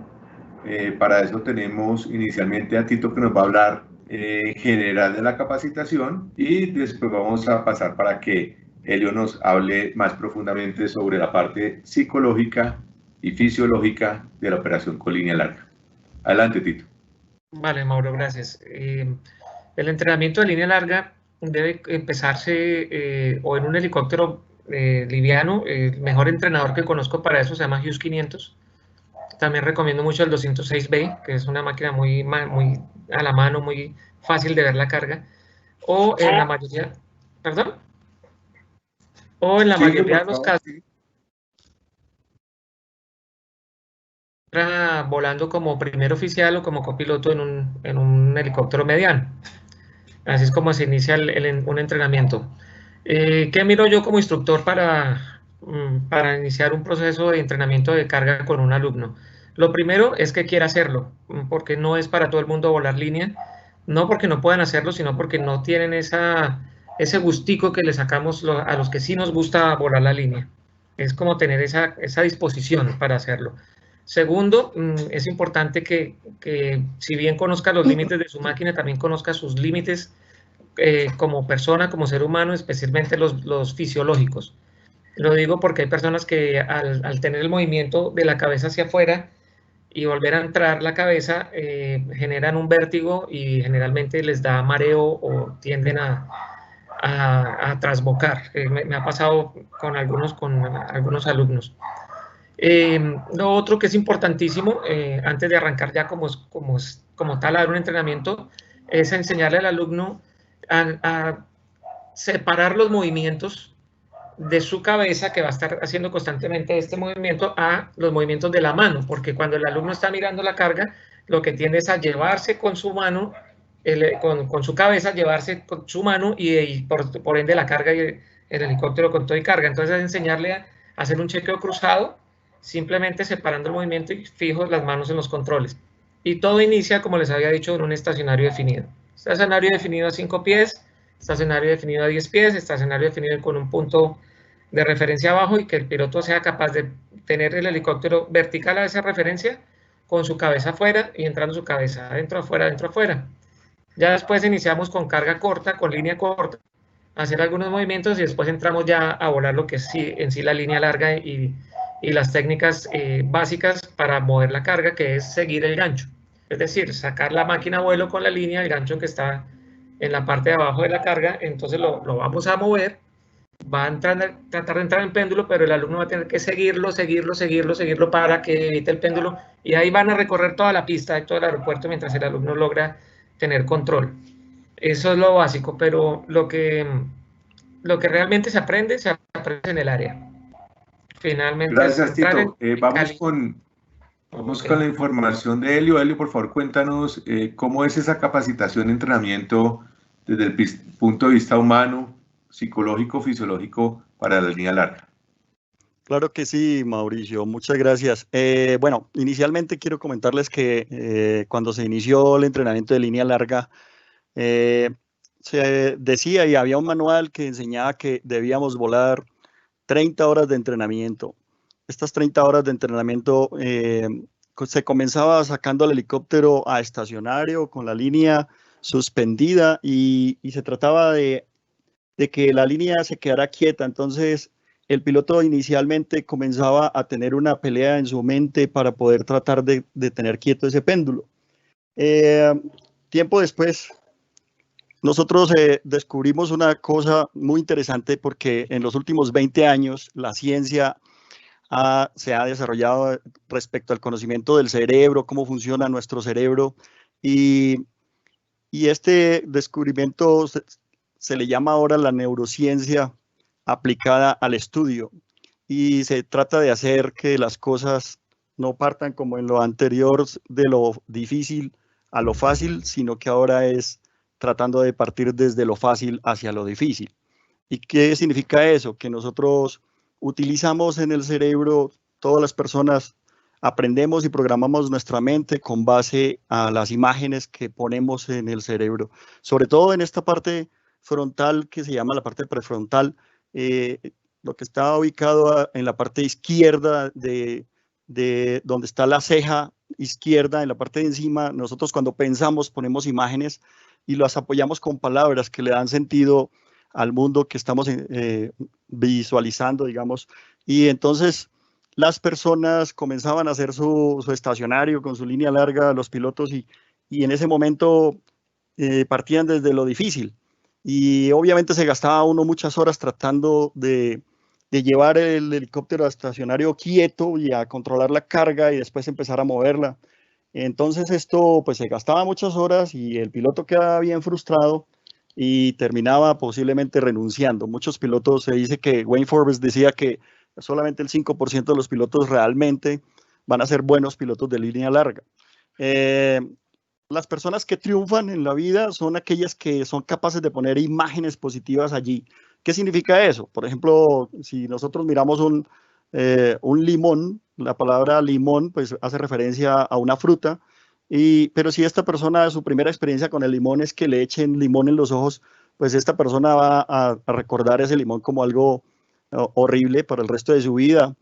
Para eso tenemos inicialmente a Tito, que nos va a hablar general de la capacitación, y después vamos a pasar para que Helio nos hable más profundamente sobre la parte psicológica y fisiológica de la operación con línea larga. Adelante, Tito. Vale, Mauro, gracias. El entrenamiento de línea larga debe empezarse o en un helicóptero liviano. El mejor entrenador que conozco para eso se llama Hughes 500. También recomiendo mucho el 206B, que es una máquina muy a la mano, muy fácil de ver la carga. O en la mayoría, ¿perdón? O en la mayoría de los casos, volando como primer oficial o como copiloto en un helicóptero mediano. Así es como se inicia un entrenamiento. ¿Qué miro yo como instructor para iniciar un proceso de entrenamiento de carga con un alumno? Lo primero es que quiera hacerlo, porque no es para todo el mundo volar línea, no porque no puedan hacerlo, sino porque no tienen ese gustico que le sacamos a los que sí nos gusta volar la línea. Es como tener esa disposición para hacerlo. Segundo, es importante que si bien conozca los límites de su máquina, también conozca sus límites como persona, como ser humano, especialmente los fisiológicos. Lo digo porque hay personas que al tener el movimiento de la cabeza hacia afuera y volver a entrar la cabeza, generan un vértigo y generalmente les da mareo o tienden a trasbocar. Me ha pasado con algunos alumnos. Lo otro que es importantísimo, antes de arrancar ya como tal a dar un entrenamiento, es enseñarle al alumno a separar los movimientos de su cabeza, que va a estar haciendo constantemente este movimiento, a los movimientos de la mano, porque cuando el alumno está mirando la carga, lo que tiende es a llevarse con su mano, con su cabeza, llevarse con su mano y por ende la carga y el helicóptero con todo y carga. Entonces es enseñarle a hacer un chequeo cruzado, simplemente separando el movimiento y fijo las manos en los controles. Y todo inicia, como les había dicho, en un estacionario definido. Estacionario definido a 5 pies, estacionario definido a 10 pies, estacionario definido con un punto de referencia abajo y que el piloto sea capaz de tener el helicóptero vertical a esa referencia con su cabeza afuera y entrando su cabeza adentro, afuera. Ya después iniciamos con carga corta, con línea corta, hacer algunos movimientos y después entramos ya a volar lo que es en sí la línea larga y las técnicas básicas para mover la carga, que es seguir el gancho. Es decir, sacar la máquina a vuelo con la línea, el gancho que está en la parte de abajo de la carga, entonces lo vamos a mover, va a tratar de entrar en péndulo, pero el alumno va a tener que seguirlo para que evite el péndulo, y ahí van a recorrer toda la pista de todo el aeropuerto mientras el alumno logra tener control. Eso es lo básico, pero lo que realmente se aprende en el área. Finalmente. Gracias, Tito. Vamos con la información de Helio. Helio, por favor, cuéntanos cómo es esa capacitación, entrenamiento desde el punto de vista humano, psicológico, fisiológico para la línea larga. Claro que sí, Mauricio, muchas gracias. Bueno, inicialmente quiero comentarles que cuando se inició el entrenamiento de línea larga, se decía y había un manual que enseñaba que debíamos volar 30 horas de entrenamiento. Estas 30 horas de entrenamiento se comenzaba sacando el helicóptero a estacionario con la línea suspendida y se trataba de que la línea se quedara quieta. Entonces el piloto inicialmente comenzaba a tener una pelea en su mente para poder tratar de tener quieto ese péndulo. Tiempo después, nosotros descubrimos una cosa muy interesante, porque en los últimos 20 años la ciencia se ha desarrollado respecto al conocimiento del cerebro, cómo funciona nuestro cerebro, y este descubrimiento se le llama ahora la neurociencia aplicada al estudio, y se trata de hacer que las cosas no partan como en lo anterior, de lo difícil a lo fácil, sino que ahora es tratando de partir desde lo fácil hacia lo difícil. ¿Y qué significa eso? Que nosotros utilizamos en el cerebro, todas las personas aprendemos y programamos nuestra mente con base a las imágenes que ponemos en el cerebro, sobre todo en esta parte frontal que se llama la parte prefrontal, lo que está ubicado en la parte izquierda de donde está la ceja izquierda, en la parte de encima. Nosotros cuando pensamos ponemos imágenes y las apoyamos con palabras que le dan sentido al mundo que estamos visualizando, digamos. Y entonces las personas comenzaban a hacer su estacionario con su línea larga, los pilotos, y en ese momento partían desde lo difícil. Y obviamente se gastaba uno muchas horas tratando de llevar el helicóptero a estacionario quieto y a controlar la carga y después empezar a moverla. Entonces esto pues se gastaba muchas horas y el piloto quedaba bien frustrado y terminaba posiblemente renunciando. Muchos pilotos, se dice que Wayne Forbes decía que solamente el 5% de los pilotos realmente van a ser buenos pilotos de línea larga. Las personas que triunfan en la vida son aquellas que son capaces de poner imágenes positivas allí. ¿Qué significa eso? Por ejemplo, si nosotros miramos un limón, la palabra limón pues hace referencia a una fruta, pero si esta persona, su primera experiencia con el limón es que le echen limón en los ojos, pues esta persona va a recordar ese limón como algo horrible para el resto de su vida.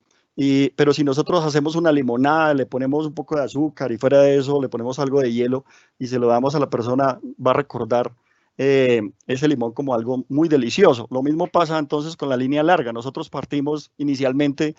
Pero si nosotros hacemos una limonada, le ponemos un poco de azúcar y fuera de eso le ponemos algo de hielo y se lo damos a la persona, va a recordar ese limón como algo muy delicioso. Lo mismo pasa entonces con la línea larga. Nosotros partimos inicialmente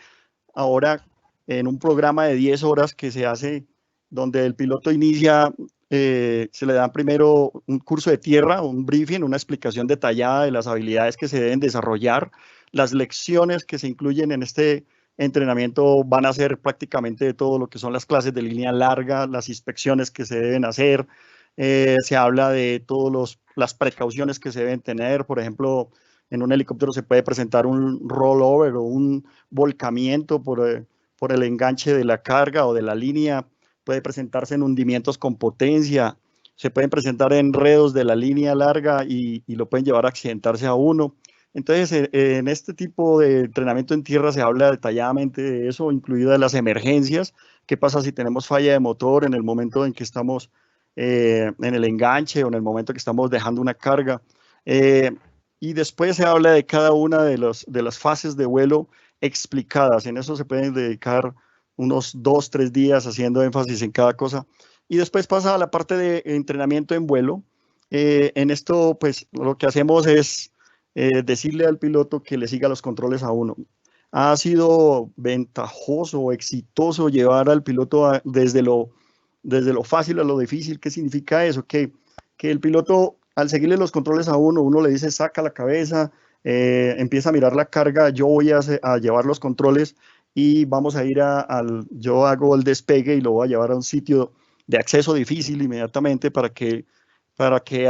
ahora en un programa de 10 horas que se hace, donde el piloto inicia, se le da primero un curso de tierra, un briefing, una explicación detallada de las habilidades que se deben desarrollar. Las lecciones que se incluyen en este entrenamiento van a ser prácticamente de todo lo que son las clases de línea larga, las inspecciones que se deben hacer, se habla de todas las precauciones que se deben tener. Por ejemplo, en un helicóptero se puede presentar un rollover o un volcamiento por el enganche de la carga o de la línea, puede presentarse en hundimientos con potencia, se pueden presentar enredos de la línea larga y lo pueden llevar a accidentarse a uno. Entonces, en este tipo de entrenamiento en tierra se habla detalladamente de eso, incluidas las emergencias. ¿Qué pasa si tenemos falla de motor en el momento en que estamos en el enganche o en el momento que estamos dejando una carga. Y después se habla de cada una de las fases de vuelo explicadas. En eso se pueden dedicar unos 2-3 días haciendo énfasis en cada cosa. Y después pasa a la parte de entrenamiento en vuelo. En esto, pues, lo que hacemos es decirle al piloto que le siga los controles a uno. Ha sido ventajoso o exitoso llevar al piloto desde lo fácil a lo difícil. ¿Qué significa eso? Que el piloto, al seguirle los controles a uno le dice saca la cabeza, empieza a mirar la carga, yo voy a llevar los controles y vamos a ir yo hago el despegue y lo voy a llevar a un sitio de acceso difícil inmediatamente para que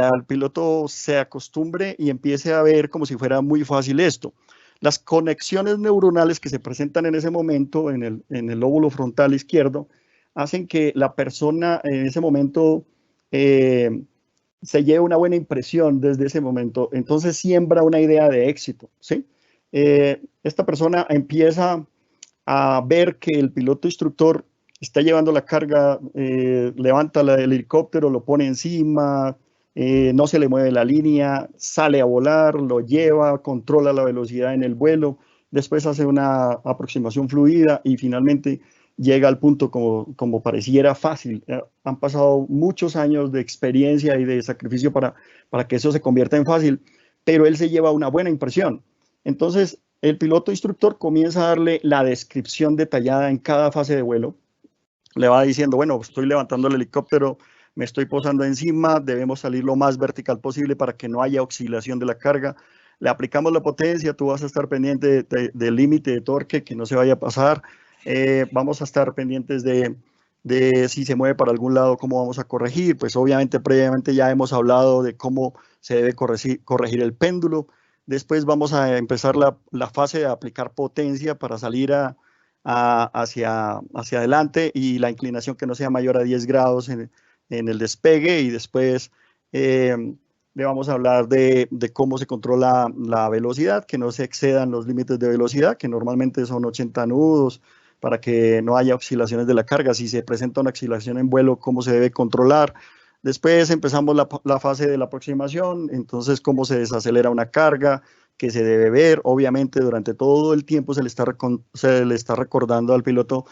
al piloto se acostumbre y empiece a ver como si fuera muy fácil esto. Las conexiones neuronales que se presentan en ese momento en el lóbulo frontal izquierdo hacen que la persona en ese momento se lleve una buena impresión desde ese momento. Entonces siembra una idea de éxito, ¿sí? Esta persona empieza a ver que el piloto instructor está llevando la carga, levanta el helicóptero, lo pone encima, no se le mueve la línea, sale a volar, lo lleva, controla la velocidad en el vuelo, después hace una aproximación fluida y finalmente llega al punto como pareciera fácil. Han pasado muchos años de experiencia y de sacrificio para que eso se convierta en fácil, pero él se lleva una buena impresión. Entonces, el piloto instructor comienza a darle la descripción detallada en cada fase de vuelo. Le va diciendo, bueno, estoy levantando el helicóptero, me estoy posando encima, debemos salir lo más vertical posible para que no haya oscilación de la carga. Le aplicamos la potencia, tú vas a estar pendiente del límite de torque, que no se vaya a pasar. Vamos a estar pendientes de si se mueve para algún lado, cómo vamos a corregir. Pues obviamente previamente ya hemos hablado de cómo se debe corregir el péndulo. Después vamos a empezar la fase de aplicar potencia para salir hacia adelante y la inclinación que no sea mayor a 10 grados en el despegue. Y después le vamos a hablar de cómo se controla la velocidad, que no se excedan los límites de velocidad, que normalmente son 80 nudos, para que no haya oscilaciones de la carga. Si se presenta una oscilación en vuelo, cómo se debe controlar. Después empezamos la fase de la aproximación, entonces cómo se desacelera una carga, que se debe ver. Obviamente durante todo el tiempo se le está recordando al piloto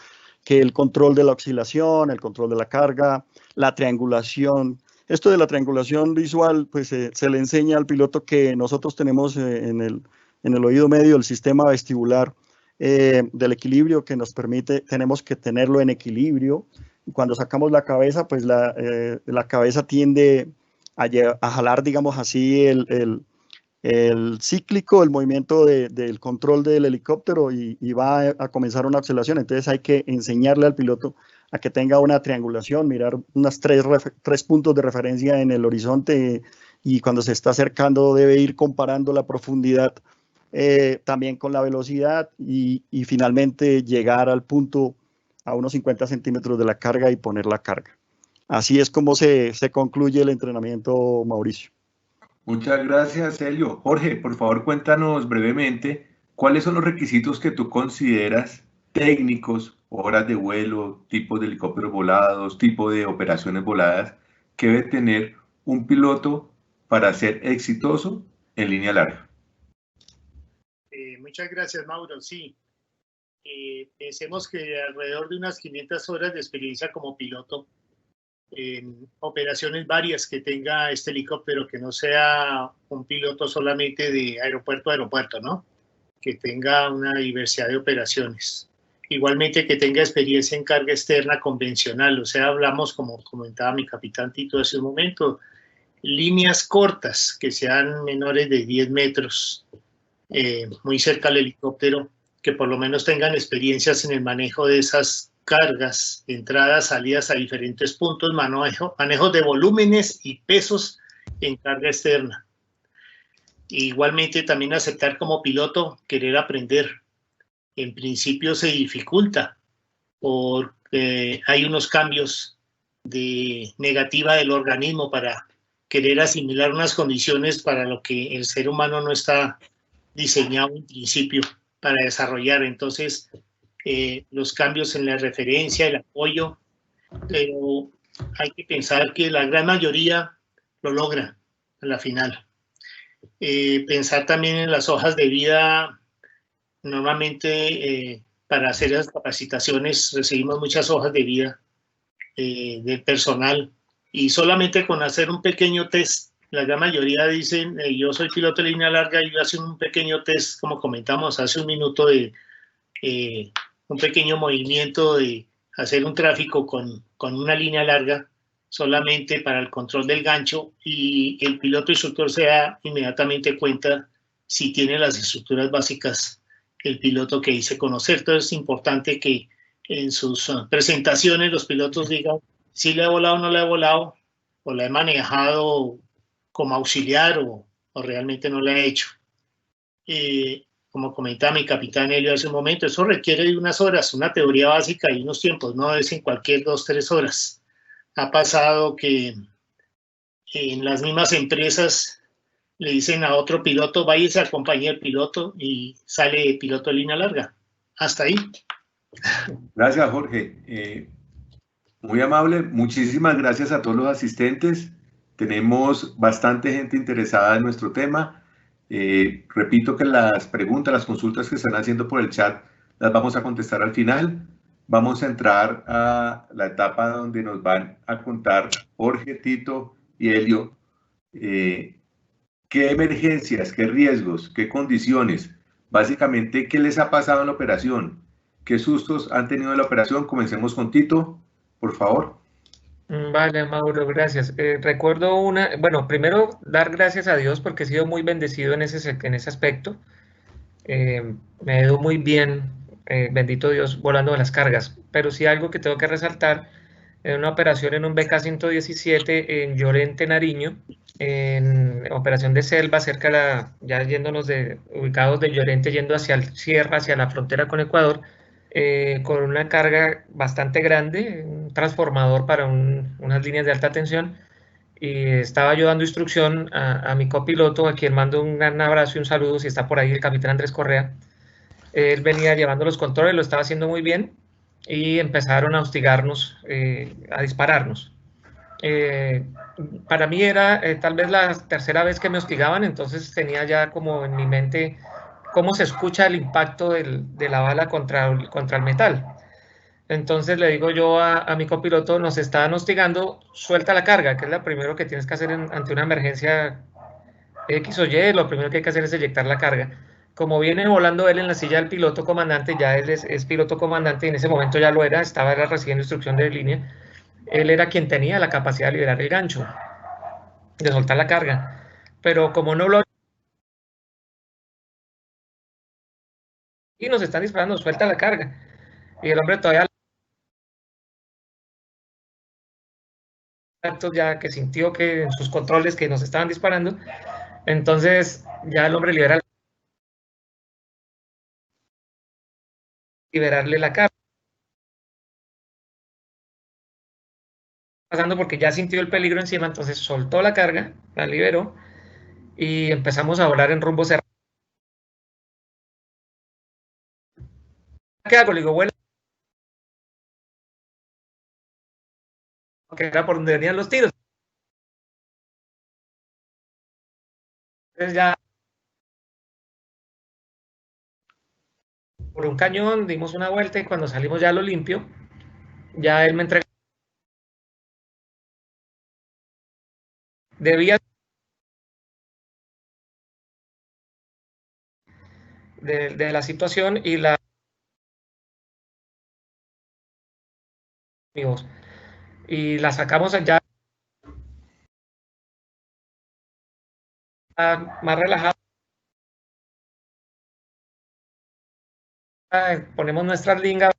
que el control de la oscilación, el control de la carga, la triangulación. Esto de la triangulación visual, pues se le enseña al piloto que nosotros tenemos en el oído medio el sistema vestibular del equilibrio que nos permite, tenemos que tenerlo en equilibrio. Y cuando sacamos la cabeza, pues la cabeza tiende a jalar, digamos así, el cíclico, el movimiento del control del helicóptero y va a comenzar una oscilación. Entonces hay que enseñarle al piloto a que tenga una triangulación, mirar unas tres puntos de referencia en el horizonte y cuando se está acercando debe ir comparando la profundidad también con la velocidad y finalmente llegar al punto a unos 50 centímetros de la carga y poner la carga. Así es como se concluye el entrenamiento, Mauricio. Muchas gracias, Helio. Jorge, por favor, cuéntanos brevemente cuáles son los requisitos que tú consideras técnicos, horas de vuelo, tipos de helicópteros volados, tipo de operaciones voladas que debe tener un piloto para ser exitoso en línea larga. Muchas gracias, Mauro. Sí, pensemos que alrededor de unas 500 horas de experiencia como piloto en operaciones varias que tenga este helicóptero, que no sea un piloto solamente de aeropuerto a aeropuerto, ¿no? Que tenga una diversidad de operaciones. Igualmente que tenga experiencia en carga externa convencional, o sea, hablamos, como comentaba mi capitán Tito hace un momento, líneas cortas que sean menores de 10 metros, muy cerca al helicóptero, que por lo menos tengan experiencias en el manejo de esas cargas, entradas, salidas a diferentes puntos, manejo de volúmenes y pesos en carga externa. Igualmente también aceptar como piloto querer aprender. En principio se dificulta porque hay unos cambios de negativa del organismo para querer asimilar unas condiciones para lo que el ser humano no está diseñado en principio para desarrollar. Entonces, los cambios en la referencia, el apoyo, pero hay que pensar que la gran mayoría lo logra a la final. Pensar también en las hojas de vida. Normalmente para hacer las capacitaciones recibimos muchas hojas de vida del personal y solamente con hacer un pequeño test, la gran mayoría dicen, yo soy piloto de línea larga y yo hago un pequeño test, como comentamos hace un minuto, de un pequeño movimiento de hacer un tráfico con una línea larga solamente para el control del gancho, y el piloto instructor se da inmediatamente cuenta si tiene las estructuras básicas el piloto que dice conocer. Entonces es importante que en sus presentaciones los pilotos digan si le he volado o no le he volado, o la he manejado como auxiliar o realmente no la he hecho. Como comentaba mi capitán Helio hace un momento, eso requiere de unas horas, una teoría básica y unos tiempos, no es en cualquier 2-3 horas. Ha pasado que en las mismas empresas le dicen a otro piloto, váyase a acompañar al piloto, y sale piloto de línea larga. Hasta ahí. Gracias, Jorge. Muy amable. Muchísimas gracias a todos los asistentes. Tenemos bastante gente interesada en nuestro tema. Repito que las preguntas, las consultas que están haciendo por el chat, las vamos a contestar al final. Vamos a entrar a la etapa donde nos van a contar Jorge, Tito y Helio qué emergencias, qué riesgos, qué condiciones, básicamente qué les ha pasado en la operación, qué sustos han tenido en la operación. Comencemos con Tito, por favor. Vale, Mauro, gracias. Recuerdo bueno, primero dar gracias a Dios porque he sido muy bendecido en ese aspecto. Me ha ido muy bien, bendito Dios, volando de las cargas. Pero sí algo que tengo que resaltar, en una operación en un BK-117 en Llorente, Nariño, en operación de selva, ya ubicados de Llorente, yendo hacia el sierra, hacia la frontera con Ecuador, con una carga bastante grande, un transformador para unas líneas de alta tensión, y estaba yo dando instrucción a mi copiloto, a quien mando un gran abrazo y un saludo, si está por ahí, el capitán Andrés Correa. Él venía llevando los controles, lo estaba haciendo muy bien, y empezaron a hostigarnos, a dispararnos. Para mí era tal vez la tercera vez que me hostigaban, entonces tenía ya como en mi mente cómo se escucha el impacto de la bala contra el metal. Entonces le digo yo a mi copiloto, nos están hostigando, suelta la carga, que es lo primero que tienes que hacer ante una emergencia X o Y. Lo primero que hay que hacer es eyectar la carga. Como viene volando él en la silla del piloto comandante, ya él es piloto comandante, y en ese momento ya lo era, estaba recibiendo instrucción de línea, él era quien tenía la capacidad de liberar el gancho, de soltar la carga. Pero como no lo... y nos están disparando, suelta la carga. Y el hombre todavía... ya que sintió que en sus controles que nos estaban disparando, entonces ya el hombre liberarle la carga. Pasando porque ya sintió el peligro encima, entonces soltó la carga, la liberó, y empezamos a volar en rumbo cerrado. ¿Qué hago? Le digo, vuela. Que era por donde venían los tiros. Entonces ya por un cañón dimos una vuelta, y cuando salimos ya a lo limpio, ya él me entregó. Debía de la situación y la... y la sacamos allá más relajado. Ponemos nuestras lingas.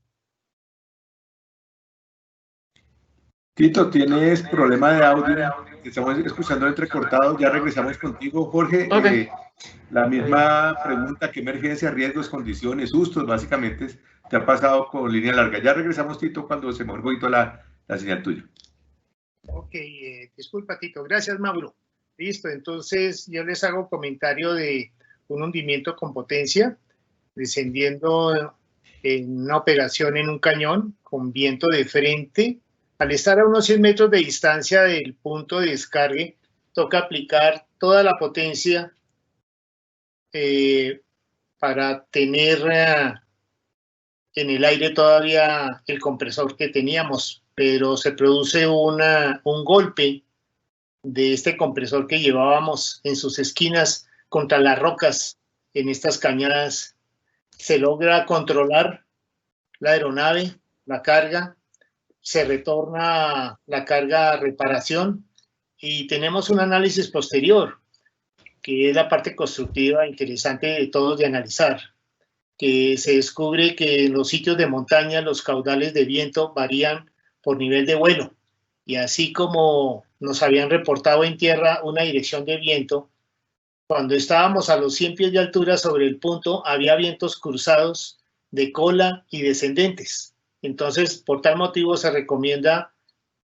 Tito, tienes problema de audio, estamos escuchando entrecortado, ya regresamos contigo. Jorge, Okay. La misma pregunta, ¿qué emergencias, riesgos, condiciones, sustos, básicamente te ha pasado con línea larga? Ya regresamos, Tito, cuando se mueva un poquito la señal tuya. Ok, disculpa, Tito. Gracias, Mauro. Listo, entonces yo les hago comentario de un hundimiento con potencia, descendiendo en una operación en un cañón con viento de frente, Al estar a unos 100 metros de distancia del punto de descargue, toca aplicar toda la potencia para tener en el aire todavía el compresor que teníamos, pero se produce un golpe de este compresor que llevábamos en sus esquinas contra las rocas en estas cañadas. Se logra controlar la aeronave, la carga, se retorna la carga a reparación y tenemos un análisis posterior, que es la parte constructiva interesante de todos de analizar, que se descubre que en los sitios de montaña los caudales de viento varían por nivel de vuelo, y así como nos habían reportado en tierra una dirección de viento, cuando estábamos a los 100 pies de altura sobre el punto había vientos cruzados de cola y descendentes. Entonces, por tal motivo se recomienda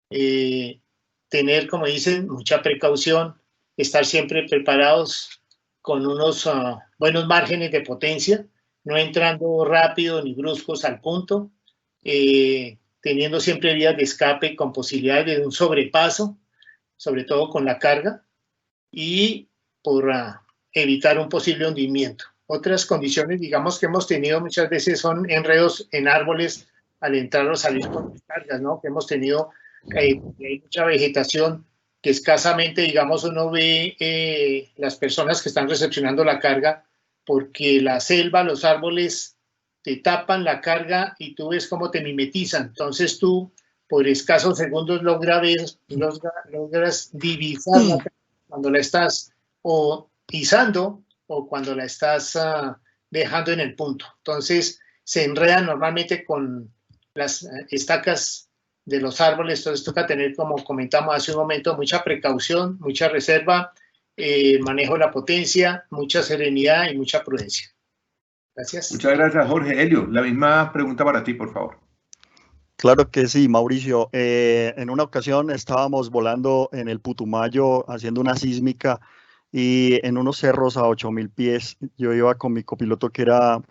tener, como dicen, mucha precaución, estar siempre preparados con unos buenos márgenes de potencia, no entrando rápido ni bruscos al punto, teniendo siempre vías de escape con posibilidades de un sobrepaso, sobre todo con la carga, y por evitar un posible hundimiento. Otras condiciones, digamos, que hemos tenido muchas veces son enredos en árboles al entrar o salir con descargas, ¿no? Que hemos tenido, hay mucha vegetación que escasamente, digamos, uno ve las personas que están recepcionando la carga, porque la selva, los árboles te tapan la carga y tú ves cómo te mimetizan. Entonces tú, por escasos segundos, logras divisar la carga cuando la estás o izando o cuando la estás dejando en el punto. Entonces se enredan normalmente con las estacas de los árboles. Entonces toca tener, como comentamos hace un momento, mucha precaución, mucha reserva, manejo de la potencia, mucha serenidad y mucha prudencia. Gracias. Muchas gracias, Jorge. Helio, la misma pregunta para ti, por favor. Claro que sí, Mauricio. En una ocasión estábamos volando en el Putumayo haciendo una sísmica y en unos cerros a 8.000 pies. Yo iba con mi copiloto que era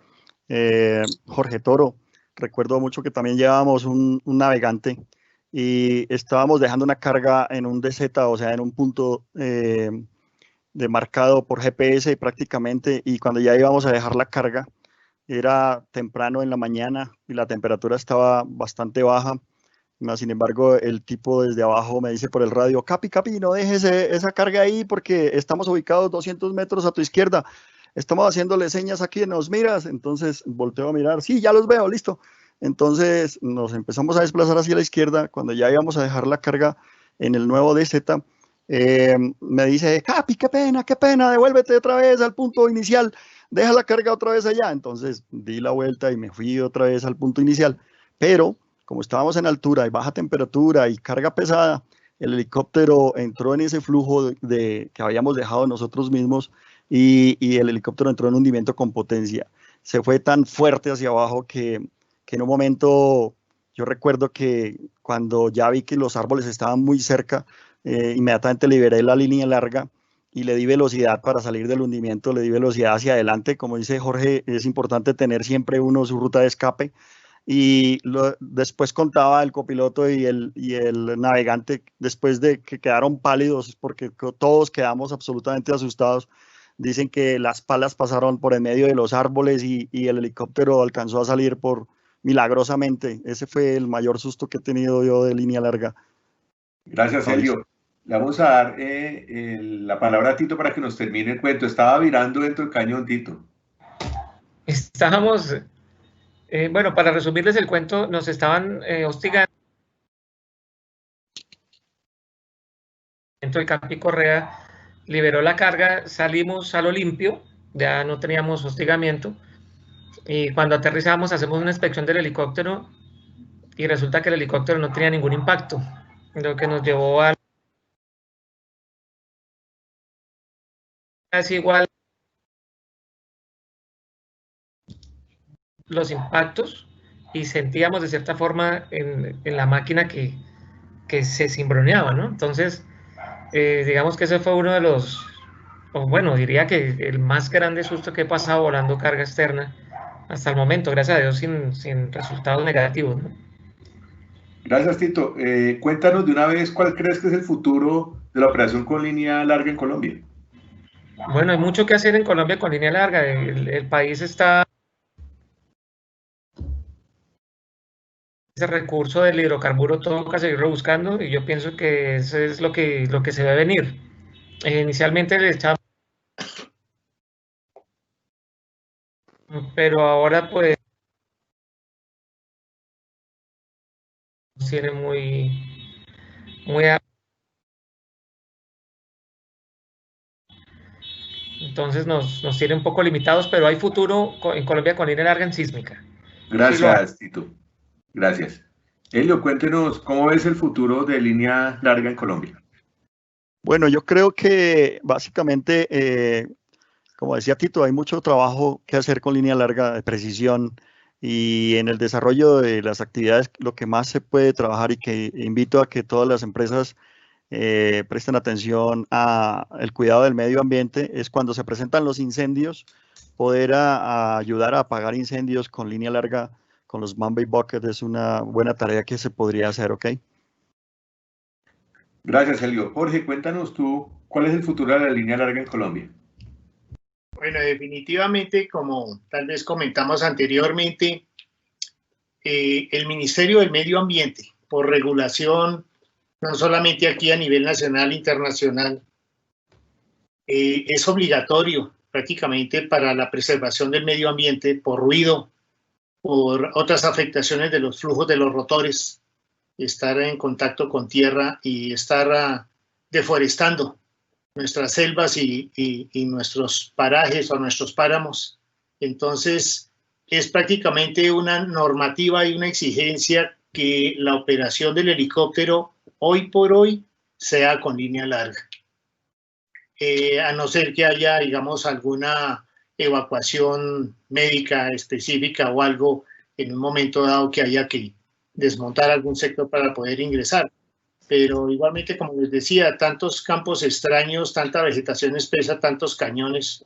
Jorge Toro. Recuerdo mucho que también llevábamos un navegante y estábamos dejando una carga en un DZ, o sea, en un punto demarcado por GPS prácticamente, y cuando ya íbamos a dejar la carga, era temprano en la mañana y la temperatura estaba bastante baja. Sin embargo, el tipo desde abajo me dice por el radio: Capi, no dejes esa carga ahí porque estamos ubicados 200 metros a tu izquierda. Estamos haciéndole señas aquí, ¿nos miras? Entonces volteo a mirar, sí, ya los veo, listo. Entonces nos empezamos a desplazar hacia la izquierda. Cuando ya íbamos a dejar la carga en el nuevo DZ, me dice: Capi, qué pena, devuélvete otra vez al punto inicial, deja la carga otra vez allá. Entonces di la vuelta y me fui otra vez al punto inicial, pero como estábamos en altura y baja temperatura y carga pesada, el helicóptero entró en ese flujo que habíamos dejado nosotros mismos y el helicóptero entró en hundimiento con potencia. Se fue tan fuerte hacia abajo que en un momento yo recuerdo que cuando ya vi que los árboles estaban muy cerca, inmediatamente liberé la línea larga y le di velocidad para salir del hundimiento, le di velocidad hacia adelante. Como dice Jorge, es importante tener siempre uno su ruta de escape. Y después contaba el copiloto y el navegante, después de que quedaron pálidos porque todos quedamos absolutamente asustados, dicen que las palas pasaron por en medio de los árboles y el helicóptero alcanzó a salir milagrosamente. Ese fue el mayor susto que he tenido yo de línea larga. Gracias, Helio. Le vamos a dar la palabra a Tito para que nos termine el cuento. Estaba virando dentro del cañón, Tito. Estábamos... bueno, para resumirles el cuento, nos estaban hostigando. El Capi Correa liberó la carga, salimos a lo limpio, ya no teníamos hostigamiento, y cuando aterrizamos hacemos una inspección del helicóptero y resulta que el helicóptero no tenía ningún impacto, lo que nos llevó a casi igual los impactos, y sentíamos de cierta forma en la máquina que se cimbroneaba, ¿no? Entonces, digamos que ese fue uno de los, o bueno, diría que el más grande susto que he pasado volando carga externa hasta el momento, gracias a Dios sin resultados negativos, ¿no? Gracias, Tito. Cuéntanos de una vez cuál crees que es el futuro de la operación con línea larga en Colombia. Bueno, hay mucho que hacer en Colombia con línea larga. El país está... Ese recurso del hidrocarburo toca seguir rebuscando y yo pienso que eso es lo que se debe venir. Inicialmente le echamos... Pero ahora pues tiene muy entonces nos tiene un poco limitados, pero hay futuro en Colombia con línea larga en sísmica. Gracias, Tito. Gracias. Helio, cuéntenos cómo ves el futuro de línea larga en Colombia. Bueno, yo creo que básicamente, como decía Tito, hay mucho trabajo que hacer con línea larga de precisión y en el desarrollo de las actividades lo que más se puede trabajar y que invito a que todas las empresas presten atención al cuidado del medio ambiente es cuando se presentan los incendios, poder ayudar a apagar incendios con línea larga, con los Man-Bay Bucket es una buena tarea que se podría hacer, ¿ok? Gracias, Helio. Jorge, cuéntanos tú, ¿cuál es el futuro de la línea larga en Colombia? Bueno, definitivamente, como tal vez comentamos anteriormente, el Ministerio del Medio Ambiente, por regulación, no solamente aquí a nivel nacional, internacional, es obligatorio prácticamente para la preservación del medio ambiente por ruido, por otras afectaciones de los flujos de los rotores, estar en contacto con tierra y estar deforestando nuestras selvas y nuestros parajes o nuestros páramos. Entonces, es prácticamente una normativa y una exigencia que la operación del helicóptero hoy por hoy sea con línea larga. A no ser que haya, digamos, alguna evacuación médica específica o algo en un momento dado que haya que desmontar algún sector para poder ingresar. Pero igualmente, como les decía, tantos campos extraños, tanta vegetación espesa, tantos cañones,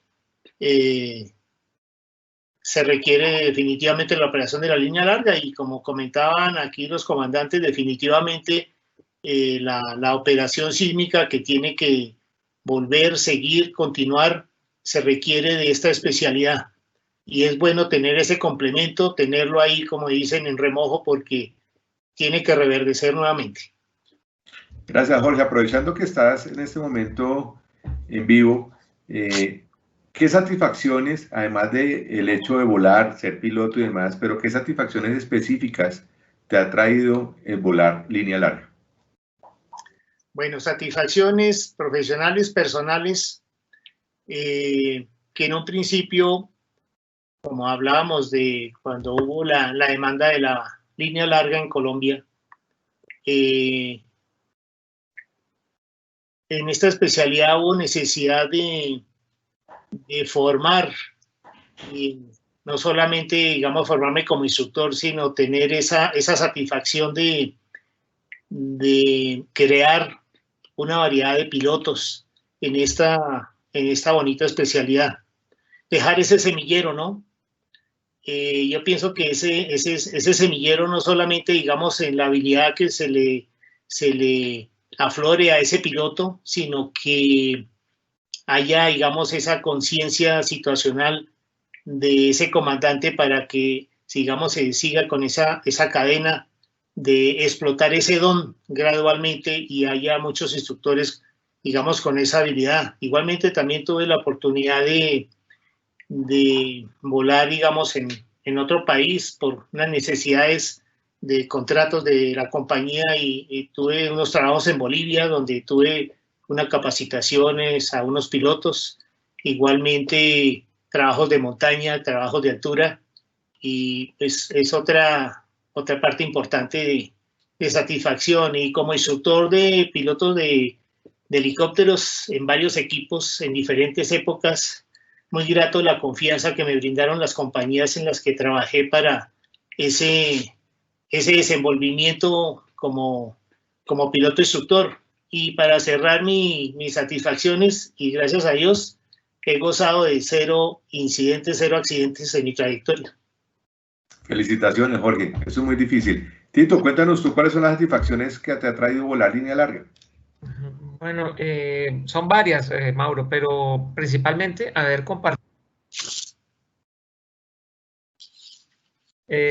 se requiere definitivamente la operación de la línea larga y como comentaban aquí los comandantes, definitivamente la operación sísmica que tiene que volver, seguir, continuar, se requiere de esta especialidad. Y es bueno tener ese complemento, tenerlo ahí, como dicen, en remojo, porque tiene que reverdecer nuevamente. Gracias, Jorge. Aprovechando que estás en este momento en vivo, ¿qué satisfacciones, además del hecho de volar, ser piloto y demás, pero qué satisfacciones específicas te ha traído el volar línea larga? Bueno, satisfacciones profesionales, personales, que en un principio, como hablábamos de cuando hubo la demanda de la línea larga en Colombia, en esta especialidad hubo necesidad de formar, y no solamente, digamos, formarme como instructor, sino tener esa satisfacción de crear una variedad de pilotos en esta bonita especialidad. Dejar ese semillero, ¿no? Yo pienso que ese semillero no solamente, digamos, en la habilidad que se le aflore a ese piloto, sino que haya, digamos, esa conciencia situacional de ese comandante para que, digamos, se siga con esa cadena de explotar ese don gradualmente y haya muchos instructores, digamos, con esa habilidad. Igualmente también tuve la oportunidad de volar, digamos, en otro país por unas necesidades de contratos de la compañía y tuve unos trabajos en Bolivia donde tuve unas capacitaciones a unos pilotos, igualmente trabajos de montaña, trabajos de altura, y es otra parte importante de satisfacción. Y como instructor de pilotos de helicópteros en varios equipos en diferentes épocas, muy grato la confianza que me brindaron las compañías en las que trabajé para ese desenvolvimiento como piloto instructor. Y para cerrar mis satisfacciones, y gracias a Dios, he gozado de 0 incidentes, 0 accidentes en mi trayectoria. Felicitaciones, Jorge. Eso es muy difícil. Tito, cuéntanos tú cuáles son las satisfacciones que te ha traído volar línea larga. Bueno, son varias, Mauro, pero principalmente haber compartido